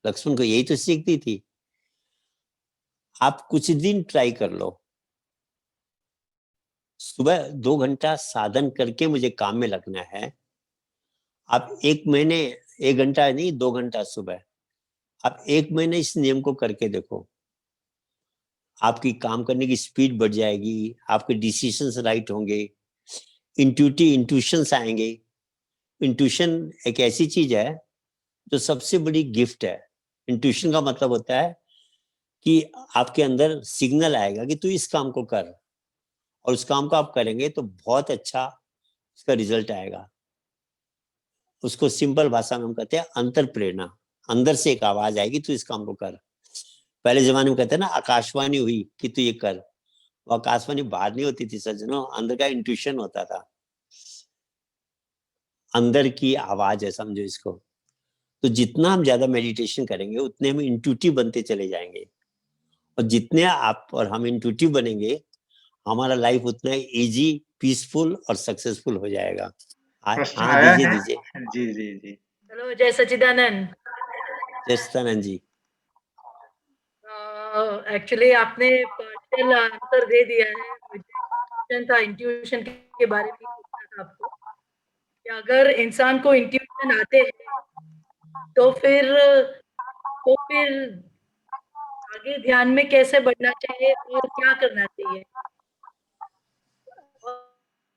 लक्ष्मण को यही तो सीख दी थी। आप कुछ दिन ट्राई कर लो, सुबह 2 घंटा साधन करके मुझे काम में लगना है। आप 1 महीने 1 घंटा नहीं, 2 घंटा सुबह। आप 1 महीने इस नियम को करके देखो, आपकी काम करने की स्पीड बढ़ जाएगी, आपके डिसीजंस राइट होंगे, इंट्यूशंस आएंगे। इंट्यूशन एक ऐसी चीज है जो सबसे बड़ी गिफ्ट है। इंट्यूशन का मतलब होता है कि आपके अंदर सिग्नल आएगा कि तू इस काम को कर, और उस काम को आप करेंगे तो बहुत अच्छा उसका रिजल्ट आएगा। उसको सिंपल भाषा में हम कहते हैं अंतर प्रेरणा। अंदर से एक आवाज आएगी, तू इस काम को कर। पहले जमाने में कहते हैं ना, आकाशवाणी हुई कि तू ये कर। वो आकाशवाणी बाहर नहीं होती थी सज्जनों, अंदर का इंट्यूशन होता था, अंदर की आवाज है, समझो इसको। तो जितना हम ज्यादा मेडिटेशन करेंगे उतने हम इंट्यूटिव बनते चले जाएंगे, और जितने आप और हम इंट्यूटिव बनेंगे हमारा लाइफ उतना इजी, पीसफुल और सक्सेसफुल हो जाएगा। प्रश्न हाँ, आया दीजिए है? दीजिए। जी जी जी। हेलो, जय सच्चिदानंद। जय सच्चिदानंद जी। एक्चुअली आपने पार्शियल आंसर दे दिया है। मुझे क्वेश्चन था इंट्यूशन के बारे में पूछना था आपको कि अगर इंसान को इंट्यूशन आते हैं तो फिर आगे ध्यान में कैसे बढ़ना चाहिए और क्या करना चाहिए,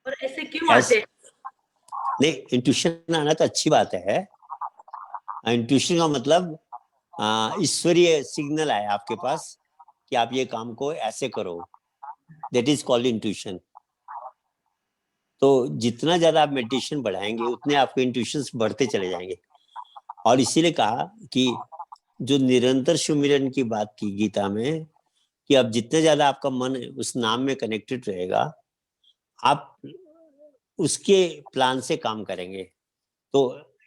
और ऐसे क्यों आते हैं? नहीं, इंट्यूशन आना तो अच्छी बात है। इंट्यूशन का मतलब ईश्वरीय सिग्नल आया आपके पास कि आप ये काम को ऐसे करो, दैट इज कॉल्ड इंट्यूशन। तो जितना ज्यादा आप मेडिटेशन बढ़ाएंगे उतने आपके इंट्यूशंस बढ़ते चले जाएंगे। और इसीलिए कहा कि जो निरंतर सुमिरन की बात की गीता में, कि अब जितने ज्यादा आपका मन उस नाम में कनेक्टेड रहेगा, आप उसके प्लान से काम करेंगे तो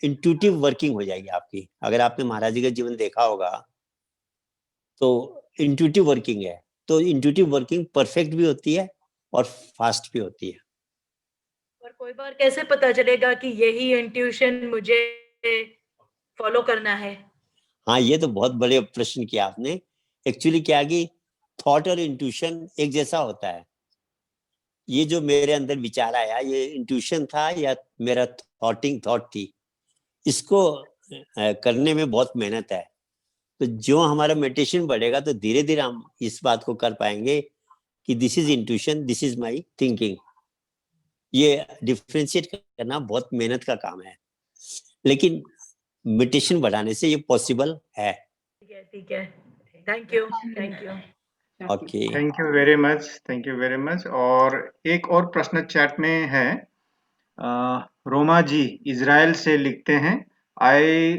इंट्यूटिव वर्किंग हो जाएगी आपकी। अगर आपने महाराज जी का जीवन देखा होगा तो इंट्यूटिव वर्किंग है, तो इंट्यूटिव वर्किंग परफेक्ट भी होती है और फास्ट भी होती है। और कोई बार कैसे पता चलेगा कि यही इंट्यूशन मुझे फॉलो करना है? हाँ, ये तो बहुत बड़े प्रश्न किया आपने। एक्चुअली क्या कि थॉट और इंट्यूशन एक जैसा होता है। ये जो मेरे अंदर विचार आया, ये इंट्यूशन था या मेरा थॉट थी, इसको करने में बहुत मेहनत है। तो जो हमारा मेडिटेशन बढ़ेगा तो धीरे धीरे हम इस बात को कर पाएंगे कि this is intuition, this is my thinking. ये डिफरेंशिएट करना बहुत मेहनत का काम है, लेकिन मेडिटेशन बढ़ाने से ये पॉसिबल है। ठीक है। Thank you, thank you. Okay, thank you very much, thank you very much. और एक और प्रश्न चैट में है। रोमा जी इजराइल से लिखते हैं, I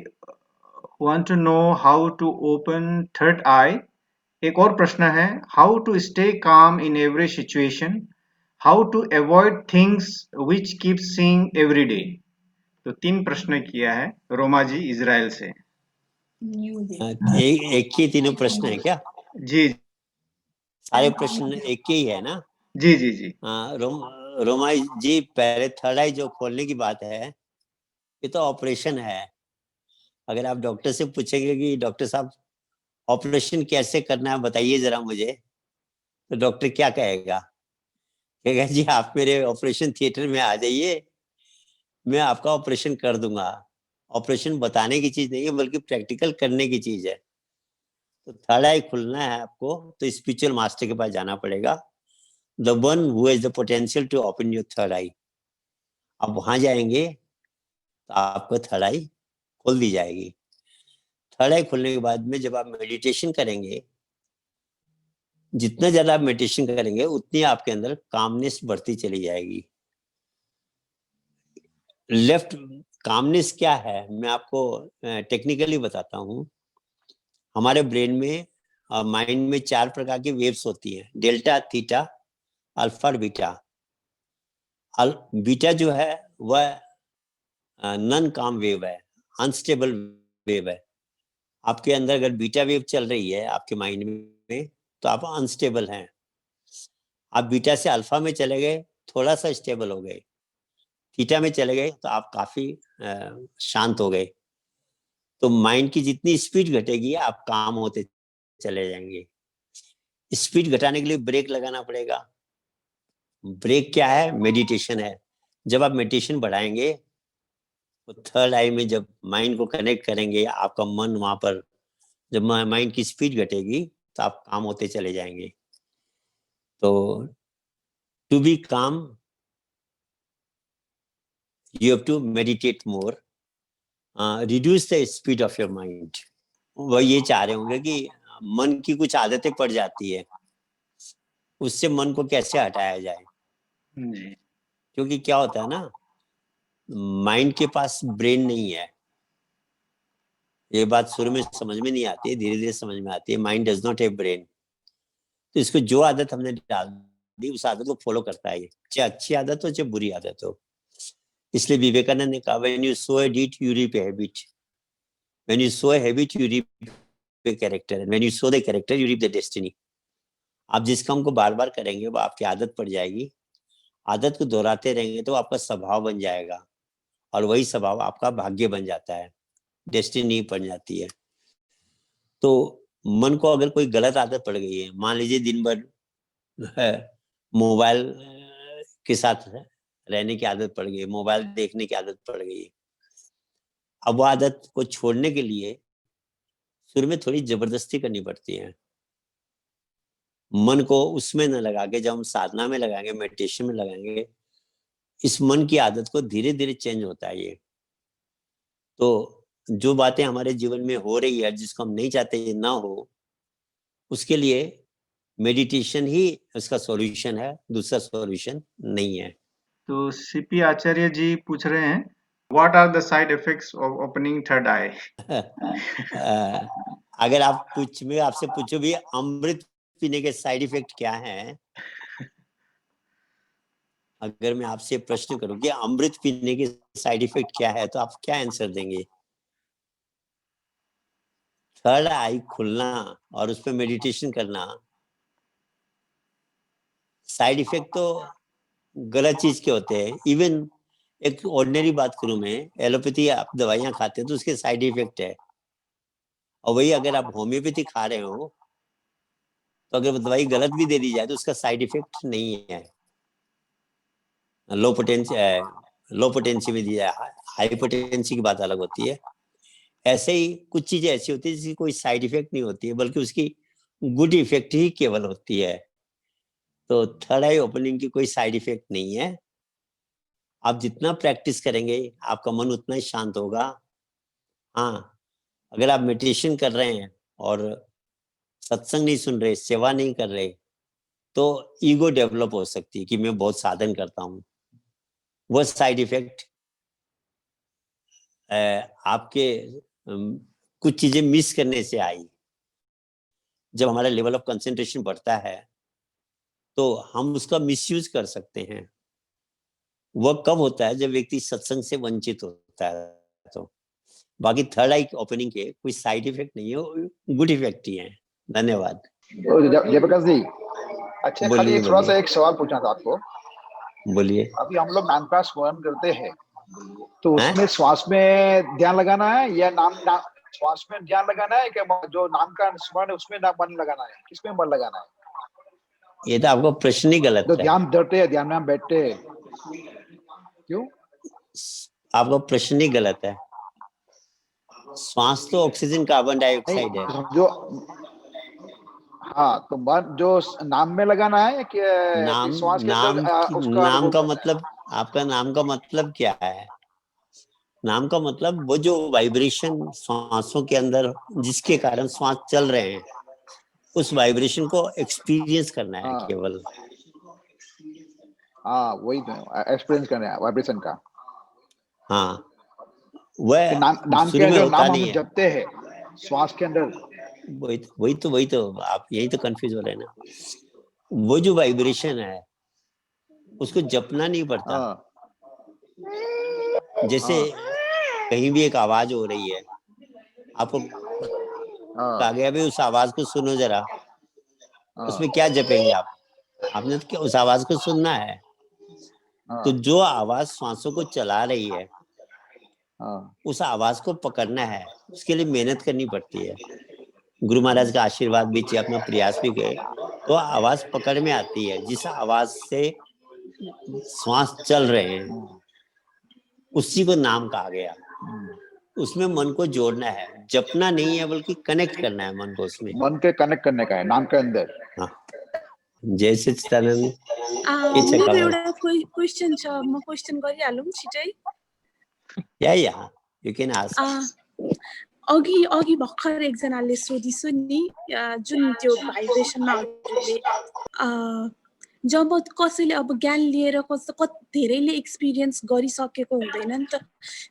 want to know how to open third eye. एक और प्रश्न है, how to stay calm in every situation, how to avoid things which keep seeing every day. तो 3 प्रश्न किया है रोमा जी इजराइल से। एक ही तीनों प्रश्न है क्या? जी सारे प्रश्न एक के ही है ना? जी जी जी। रोमा जी, पहले थर्ड आई जो खोलने की बात है, ये तो ऑपरेशन है। अगर आप डॉक्टर से पूछेंगे कि डॉक्टर साहब ऑपरेशन कैसे करना है बताइए जरा मुझे, तो डॉक्टर क्या कहेगा? कहेगा जी आप मेरे ऑपरेशन थिएटर में आ जाइए, मैं आपका ऑपरेशन कर दूंगा। ऑपरेशन बताने की चीज नहीं है बल्कि प्रैक्टिकल करने की चीज है। तो थर्ड आई खुलना है आपको तो स्पिरिचुअल मास्टर के पास जाना पड़ेगा, the one who has the potential to open your third eye. आप वहां जाएंगे तो आपको थर्ड आई खोल दी जाएगी। थर्ड आई खुलने के बाद में जब आप मेडिटेशन करेंगे, जितना ज्यादा आप मेडिटेशन करेंगे उतनी आपके अंदर कामनेस बढ़ती चली जाएगी। लेफ्ट कामनेस क्या है मैं आपको टेक्निकली बताता हूँ। हमारे ब्रेन में माइंड में 4 प्रकार की वेव्स होती हैं, डेल्टा, थीटा, अल्फा और बीटा। बीटा जो है वह नॉन काम वेव है, अनस्टेबल वेव है। आपके अंदर अगर बीटा वेव चल रही है आपके माइंड में तो आप अनस्टेबल हैं। आप बीटा से अल्फा में चले गए, थोड़ा सा स्टेबल हो गए। थीटा में चले गए तो आप काफी शांत हो गए। तो माइंड की जितनी स्पीड घटेगी आप काम होते चले जाएंगे। स्पीड घटाने के लिए ब्रेक लगाना पड़ेगा। ब्रेक क्या है? मेडिटेशन है। जब आप मेडिटेशन बढ़ाएंगे तो थर्ड आई में जब माइंड को कनेक्ट करेंगे, आपका मन वहां पर, जब माइंड की स्पीड घटेगी तो आप काम होते चले जाएंगे। तो टू बी काम you have to meditate more, reduce the speed of your mind। वह ये चाह रहे होंगे कि मन की कुछ आदतें पड़ जाती है, उससे मन को कैसे हटाया जाए। जी। क्योंकि क्या होता है ना, माइंड के पास ब्रेन नहीं है। ये बात शुरू में समझ में नहीं आती है, धीरे धीरे समझ में आती है। Mind does not have brain. तो इसको जो आदत हमने डाल दी, उस आदत को फॉलो करता है, चाहे अच्छी आदत हो चाहे बुरी आदत हो। इसलिए विवेकानंद ने कहा, when you sow a deed you reap a habit, when you sow a habit you reap a character, and when you sow the character you reap the destiny. आप जिस काम को बार बार करेंगे वो आपकी आदत पड़ जाएगी। आदत को दोहराते रहेंगे तो आपका स्वभाव बन जाएगा, और वही स्वभाव आपका भाग्य बन जाता है, डेस्टिनी बन जाती है। तो मन को अगर कोई गलत आदत पड़ गई है, मान लीजिए दिन भर मोबाइल के साथ रहने की आदत पड़ गई, मोबाइल देखने की आदत पड़ गई, अब वो आदत को छोड़ने के लिए शुरू में थोड़ी जबरदस्ती करनी पड़ती है। मन को उसमें न लगा के, जब हम साधना में लगाएंगे, मेडिटेशन में लगाएंगे, इस मन की आदत को धीरे धीरे चेंज होता है ये। तो जो बातें हमारे जीवन में हो रही है, जिसको हम नहीं चाहते ये ना हो, उसके लिए मेडिटेशन ही उसका सॉल्यूशन है, दूसरा सॉल्यूशन नहीं है। तो सीपी आचार्य जी पूछ रहे हैं, what are the side effects of opening third eye? अगर आप मैं आपसे पूछो भी अमृत पीने के साइड इफेक्ट क्या हैं, अगर मैं आपसे प्रश्न करूं कि अमृत पीने के साइड इफेक्ट क्या है, तो आप क्या आंसर देंगे? थर्ड आई खुलना और उस पर मेडिटेशन करना। साइड इफेक्ट तो गलत चीज के होते हैं। इवन एक ऑर्डिनरी बात करूं मैं, एलोपैथी आप दवाइयां खाते हैं तो उसके साइड इफेक्ट है, और वही अगर आप होम्योपैथी खा रहे हो तो अगर वो दवाई गलत भी दे दी जाए तो उसका साइड इफेक्ट नहीं है। लो पोटेंसी में दिया है, हाई पोटेंसी की बात अलग होती है। ऐसे ही कुछ चीजें ऐसी होती है जिसकी कोई साइड इफेक्ट नहीं होती है, बल्कि उसकी गुड इफेक्ट ही केवल होती है। तो थर्ड आई ओपनिंग की कोई साइड इफेक्ट नहीं है। आप जितना प्रैक्टिस करेंगे आपका मन उतना ही शांत होगा। हाँ, अगर आप मेडिटेशन कर रहे हैं और सत्संग नहीं सुन रहे, सेवा नहीं कर रहे, तो ईगो डेवलप हो सकती है कि मैं बहुत साधन करता हूँ। वो साइड इफेक्ट आपके कुछ चीजें मिस करने से आई। जब हमारा लेवल ऑफ कंसंट्रेशन बढ़ता है तो हम उसका मिसयूज कर सकते हैं। वह कब होता है? जब व्यक्ति सत्संग से वंचित होता है। तो बाकी थर्ड आई ओपनिंग के कोई साइड इफेक्ट नहीं है, गुड इफेक्ट ही है। धन्यवाद। जयप्रकाश जी, अच्छा, खाली बोलिए थोड़ा सा एक सवाल पूछना था आपको। बोलिए। अभी हम लोग नाम का स्मरण करते हैं, तो हैं? उसमें श्वास में ध्यान लगाना है या नाम श्वास में ध्यान लगाना है, कि जो नाम का स्मरण है उसमें मन लगाना है? किसमें मन लगाना है? ये तो आपका प्रश्न ही गलत तो है। ध्यान धरते हैं, ध्यान में हम बैठते हैं, क्यों? आपका प्रश्न ही गलत है। श्वास तो ऑक्सीजन कार्बन डाइऑक्साइड है। जो हाँ, तो मन जो नाम में लगाना है कि नाम श्वास के अंदर उसका नाम का अनुभव करना है? मतलब, आपका नाम का मतलब क्या है? नाम का मतलब वो जो वाइब्रेशन श्वासों के अंदर जिसके कारण श्वास चल रहे हैं, उस वाइब्रेशन को एक्सपीरियंस करना है केवल। हाँ, वही तो एक्सपीरियंस करना है वाइब्रेशन का। हाँ, वह नाम शुरू के में जो होता नाम नहीं हम है। जपते हैं श्वास के अंदर, वही तो आप यही तो कंफ्यूज हो रहे हैं ना। वो जो वाइब्रेशन है उसको जपना नहीं पड़ता। हाँ, जैसे कहीं भी एक आवाज हो रही है, आपको कहा गया भाई उस आवाज को सुनो जरा, उसमें क्या जपेंगे आप? आपने तो उस आवाज को सुनना है। तो जो आवाज श्वासों को चला रही है, उस आवाज को पकड़ना है, उसके लिए मेहनत करनी पड़ती है। गुरु महाराज का आशीर्वाद भी चाहिए, अपना प्रयास भी करे तो आवाज पकड़ में आती है। जिस आवाज से श्वास चल रहे हैं उसी को नाम कहा गया। उसमें मन को जोड़ना है, जपना नहीं है बल्कि कनेक्ट करना है मन को उसमें। मन के कनेक्ट करने का है नाम के अंदर। हाँ, जय सच्चिदानंद के मेरो चकावा। एउटा क्वेसन छ, म क्वेसन गरिहालौँ छिटै। या यू कैन आस्क। अघि अघि भर्खर एकजनाले सोधिसु नि, जुन त्यो भाइब्रेसनमा हजुरले जब कसैले अब ज्ञान लिएर धेरैले एक्सपिरियन्स गरिसकेको हुँदैन नि त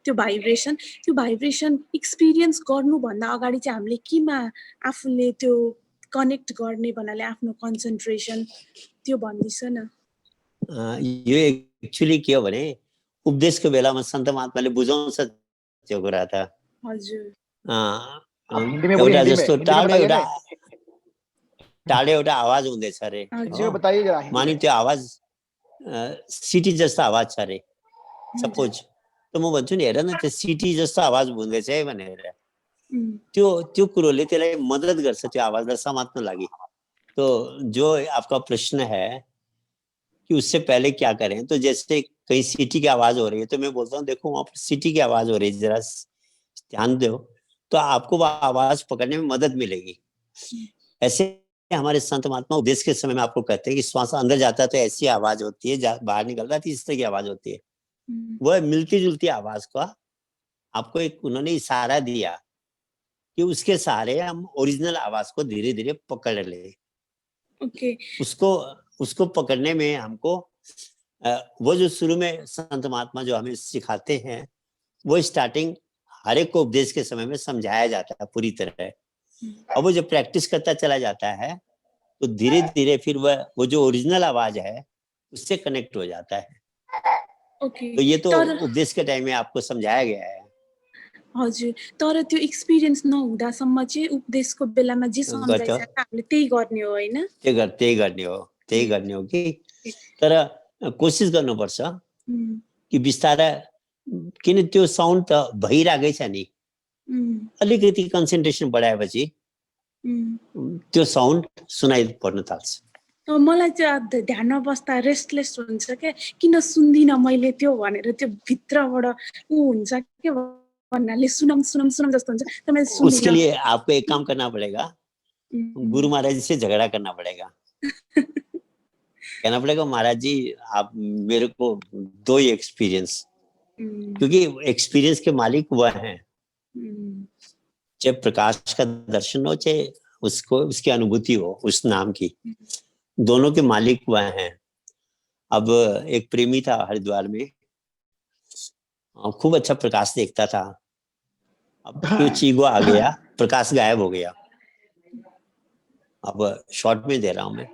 त्यो भाइब्रेसन एक्सपिरियन्स गर्नुभन्दा अगाडि चाहिँ हामीले केमा आफूले त्यो कनेक्ट गर्ने भन्नाले आफ्नो कन्सन्ट्रेसन त्यो भन्दिछ न। यो एक्चुअली के हो भने उपदेशको बेलामा सन्त महात्माले बुझाउँछ त्यो कुरा त। हजुर हिंदी में बोलिए, एउटा हिंदी में, जस्तो हिंदी में बताइए ना। टाढो एउटा आवाज हुँदैछ अरे, हिंदी में बताइए जरा, हिंदी मानि में। त्यो आवाज सिटी जस्तो आवाज छ अरे सपोज, त म भन्छु नि हेर न त्यो सिटी जस्तो आवाज हुँदैछ है भनेर। त्यो कुरोले त्यसलाई मद्दत गर्छ त्यो आवाजलाई समात्न लागि। तो जो आपका प्रश्न है कि उससे पहले क्या करें, तो जैसे कहीं सिटी की आवाज हो रही है तो मैं बोलता हूँ देखो वहां पर सिटी की आवाज हो रही है, जरा ध्यान दो, तो आपको वो आवाज पकड़ने में मदद मिलेगी। ऐसे हमारे संत महात्मा उपदेश के समय में आपको कहते हैं कि श्वास अंदर जाता है तो ऐसी आवाज होती है, बाहर निकलता है तो इस तरह की आवाज होती है। वह मिलती जुलती आवाज का आपको एक उन्होंने इशारा दिया कि उसके सहारे हम ओरिजिनल आवाज को धीरे धीरे पकड़ ले। उसको पकड़ने में हमको वो जो शुरू में संत महात्मा जो हमें सिखाते हैं वो स्टार्टिंग हर एक को उपदेश के समय में समझाया जाता है पूरी तरह। और वो जब प्रैक्टिस करता चला जाता है तो धीरे धीरे फिर वो जो ओरिजिनल आवाज है उससे कनेक्ट हो जाता है। तो ये तो उपदेश के टाइम में आपको समझाया गया है। हजुर, तर त्यो एक्सपिरियन्स नहुँदासम्म चाहिँ उपदेशको बेलामा जे सम्झाइछ हामीले त्यही गर्ने हो हैन? त्यही गर्ने हो कि तर कोसिस गर्नुपर्छ कि बिस्तारै, किन त्यो साउन्ड त भइराकै छ नि, अलिकति कन्सन्ट्रेसन बढाएपछि त्यो साउन्ड सुनाइ पर्न थाल्छ। मलाई चाहिँ ध्यानमा बस्दा रेस्टलेस हुन्छ के, किन सुन्दिन मैले त्यो भनेर त्यो भित्रबाट हुन्छ के भन्नाले सुनम जस्तो हुन्छ। त मैले सुन्दिन। उसके लिए आपको एक काम करना पड़ेगा, गुरु महाराज जी से झगड़ा करना पड़ेगा। कहना पड़ेगा महाराज जी आप मेरे को दो ही एक्सपीरियंस, क्योंकि एक्सपीरियंस के मालिक वह हैं। चाहे प्रकाश का दर्शन हो चाहे उसको उसकी अनुभूति हो उस नाम की, दोनों के मालिक वह हैं। अब एक प्रेमी था हरिद्वार में, खूब अच्छा प्रकाश देखता था। अब कुछ ईगो आ गया, प्रकाश गायब हो गया। अब शॉर्ट में दे रहा हूं मैं।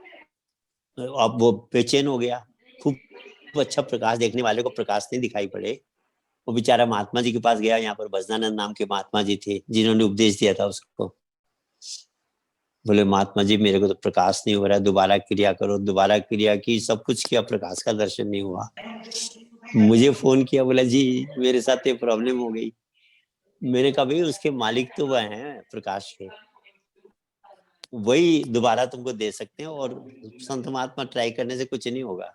अब वो बेचैन हो गया, खूब अच्छा प्रकाश देखने वाले को प्रकाश नहीं दिखाई पड़े। वो बेचारा महात्मा जी के पास गया, यहाँ पर भजनानंद नाम के महात्मा जी थे जिन्होंने उपदेश दिया था उसको। बोले महात्मा जी मेरे को तो प्रकाश नहीं हो रहा, दोबारा क्रिया करो। दोबारा क्रिया की, सब कुछ किया, प्रकाश का दर्शन नहीं हुआ। मुझे फोन किया, बोला जी मेरे साथ ये प्रॉब्लम हो गई। मैंने कहा भाई उसके मालिक तो वह हैं प्रकाश के, वही दोबारा तुमको दे सकते हैं, और संत महात्मा ट्राई करने से कुछ नहीं होगा।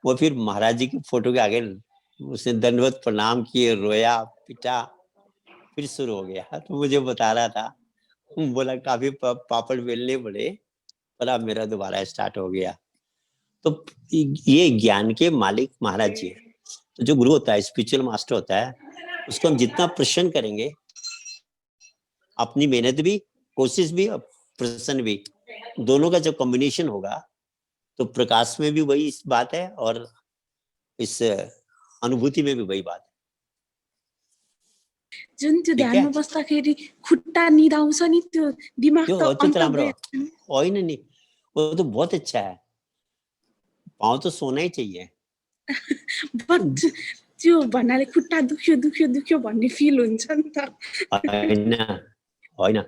वो फिर महाराज जी की फोटो के आगे उसने दंडवत प्रणाम किए, रोया पिटा, फिर शुरू हो गया। तो मुझे बता रहा था, बोला काफी पापड़ बेलने पड़े पर अब मेरा दोबारा स्टार्ट हो गया। तो ये ज्ञान के मालिक महाराज जी है। तो जो गुरु होता है, स्पिरिचुअल मास्टर होता है, उसको हम जितना प्रसन्न करेंगे, अपनी मेहनत भी, कोशिश भी और प्रसन्न भी, दोनों का जब कॉम्बिनेशन होगा तो प्रकाश में भी वही बात है और इस अनुभूति में भी वही बात है। जुन त्यो ध्यानमा बस्दाखेरि खुट्टा निदाउँछ नि, त्यो दिमाग त राम्रो होइन नि, वो तो बहुत अच्छा है। पाँव तो सोना ही चाहिए। बट त्यो भन्नाले खुट्टा दुख्यो भन्ने फिल हुन्छ नि त। होइन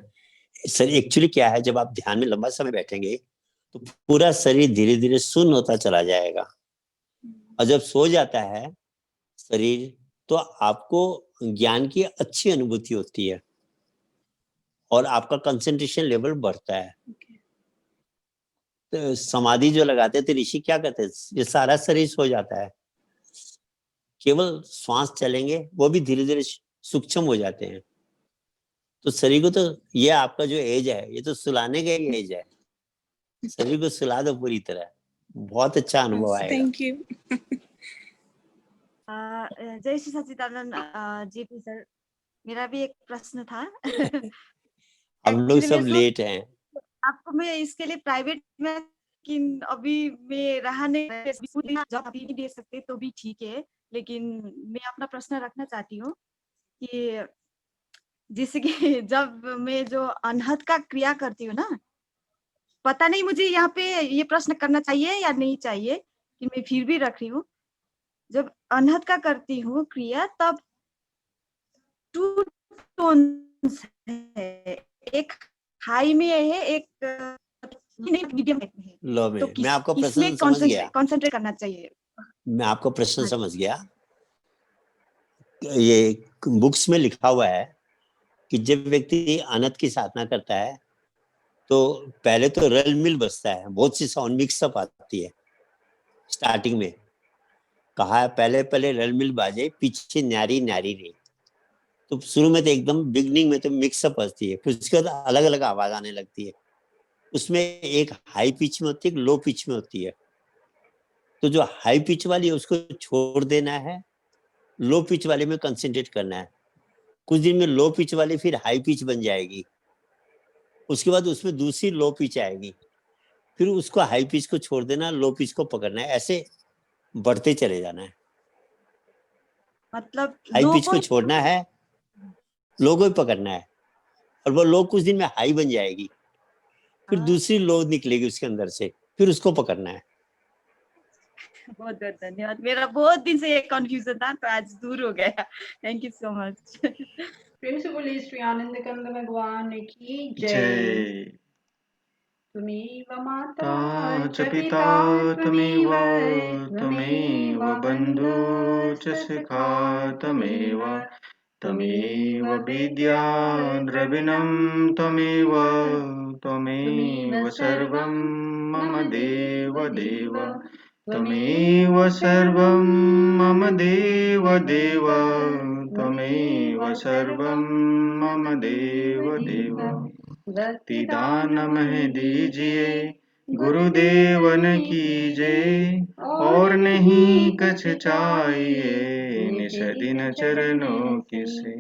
सर, एक्चुअली क्या है, जब आप ध्यान में लंबा समय बैठेंगे तो पूरा शरीर धीरे धीरे सुन्न होता चला जाएगा, और जब सो जाता है शरीर तो आपको ज्ञान की अच्छी अनुभूति होती है और आपका कंसंट्रेशन लेवल बढ़ता है। तो समाधि जो लगाते थे ऋषि क्या कहते हैं, ये सारा शरीर सो जाता है, केवल श्वास चलेंगे, वो भी धीरे धीरे सूक्ष्म हो जाते हैं। तो शरीर को तो, ये आपका जो एज है, ये तो सुलाने का ही एज है। शरीर को सुला दो पूरी तरह, बहुत अच्छा अनुभव आएगा। Thank you. जय श्री सच्चिदानंद जीपी सर, मेरा भी एक प्रश्न था। हम लोग Actually, सब मैं लेट हैं। आपको मैं इसके लिए प्राइवेट में, लेकिन अभी मैं रहा नहीं, जॉब अभी नहीं दे सकते तो भी ठीक है, लेकिन मैं अपना प्रश्न रखना चाहती हूँ कि जैसे कि जब मैं जो अनहद का क्रिया करती हूँ ना, पता नहीं मुझे यहाँ पे ये प्रश्न करना चाहिए या नहीं चाहिए, कि मैं फिर भी रख रही हूँ। जब अनहद का करती हूँ क्रिया, तब 2 टोन्स है, एक हाई में है, एक मीडियम में है। लो में, तो मैं आपका किसमें प्रश्न समझ गया। कंसंट्रेट करना चाहिए? मैं आपका प्रश्न हाँ। समझ गया। ये बुक्स में लिखा हुआ है कि जब व्यक्ति अनंत की साधना करता है तो पहले तो रल मिल बजता है, बहुत सी साउंड मिक्सअप आती है। स्टार्टिंग में कहा है पहले पहले रल मिल बाजे, पीछे न्यारी न्यारी रे। तो शुरू में तो एकदम बिगनिंग में तो मिक्सअप बजती है, फिर उसके बाद अलग अलग आवाज आने लगती है। उसमें एक हाई पिच में होती है, एक लो पिच में होती है। तो जो हाई पिच वाली है उसको छोड़ देना है, लो पिच वाले में कंसंट्रेट करना है। कुछ दिन में लो पिच वाली फिर हाई पिच बन जाएगी, उसके बाद उसमें दूसरी लो पिच आएगी, फिर उसको हाई पिच को छोड़ देना, लो पिच को पकड़ना है, ऐसे बढ़ते चले जाना है। मतलब हाई पिच को छोड़ना है, लो को पकड़ना है, और वो लो कुछ दिन में हाई बन जाएगी, फिर दूसरी लो निकलेगी उसके अंदर से, फिर उसको पकड़ना है। बहुत बहुत धन्यवाद। मेरा बहुत दिन से ये कंफ्यूजन था, तो आज दूर हो गया। Thank you so much. प्रेम से बोलिए श्री आनंद कंद भगवान की जय। जय। त्वमेव माता च पिता त्वमेव, त्वमेव बन्धु च सखा त्वमेव, त्वमेव विद्या द्रविणं त्वमेव, त्वमेव सर्वं मम देव देव, त्वमेव सर्वं मम देव देव, त्वमेव सर्वं मम देव देव। भक्ति दान में दीजिए गुरुदेवन कीजिए, और नहीं कछ चाहिए निज दिन चरणों की से।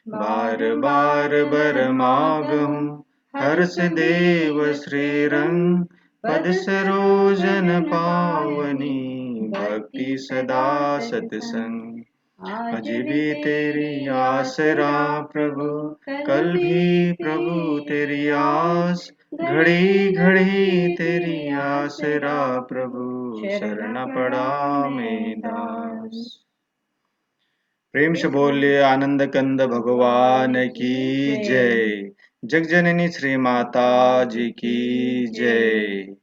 बार बार बर मागहूँ हर्ष देव श्री रंग, पद सरोजन पावनी भक्ति सदा सत्संग। आज भी तेरी आसरा प्रभु, कल भी प्रभु तेरी आस, घड़ी घड़ी तेरी आसरा प्रभु, शरण पड़ा मैं दास। प्रेम से बोलिए आनंद कंद भगवान की जय। जगजननी श्री माता जी की जय।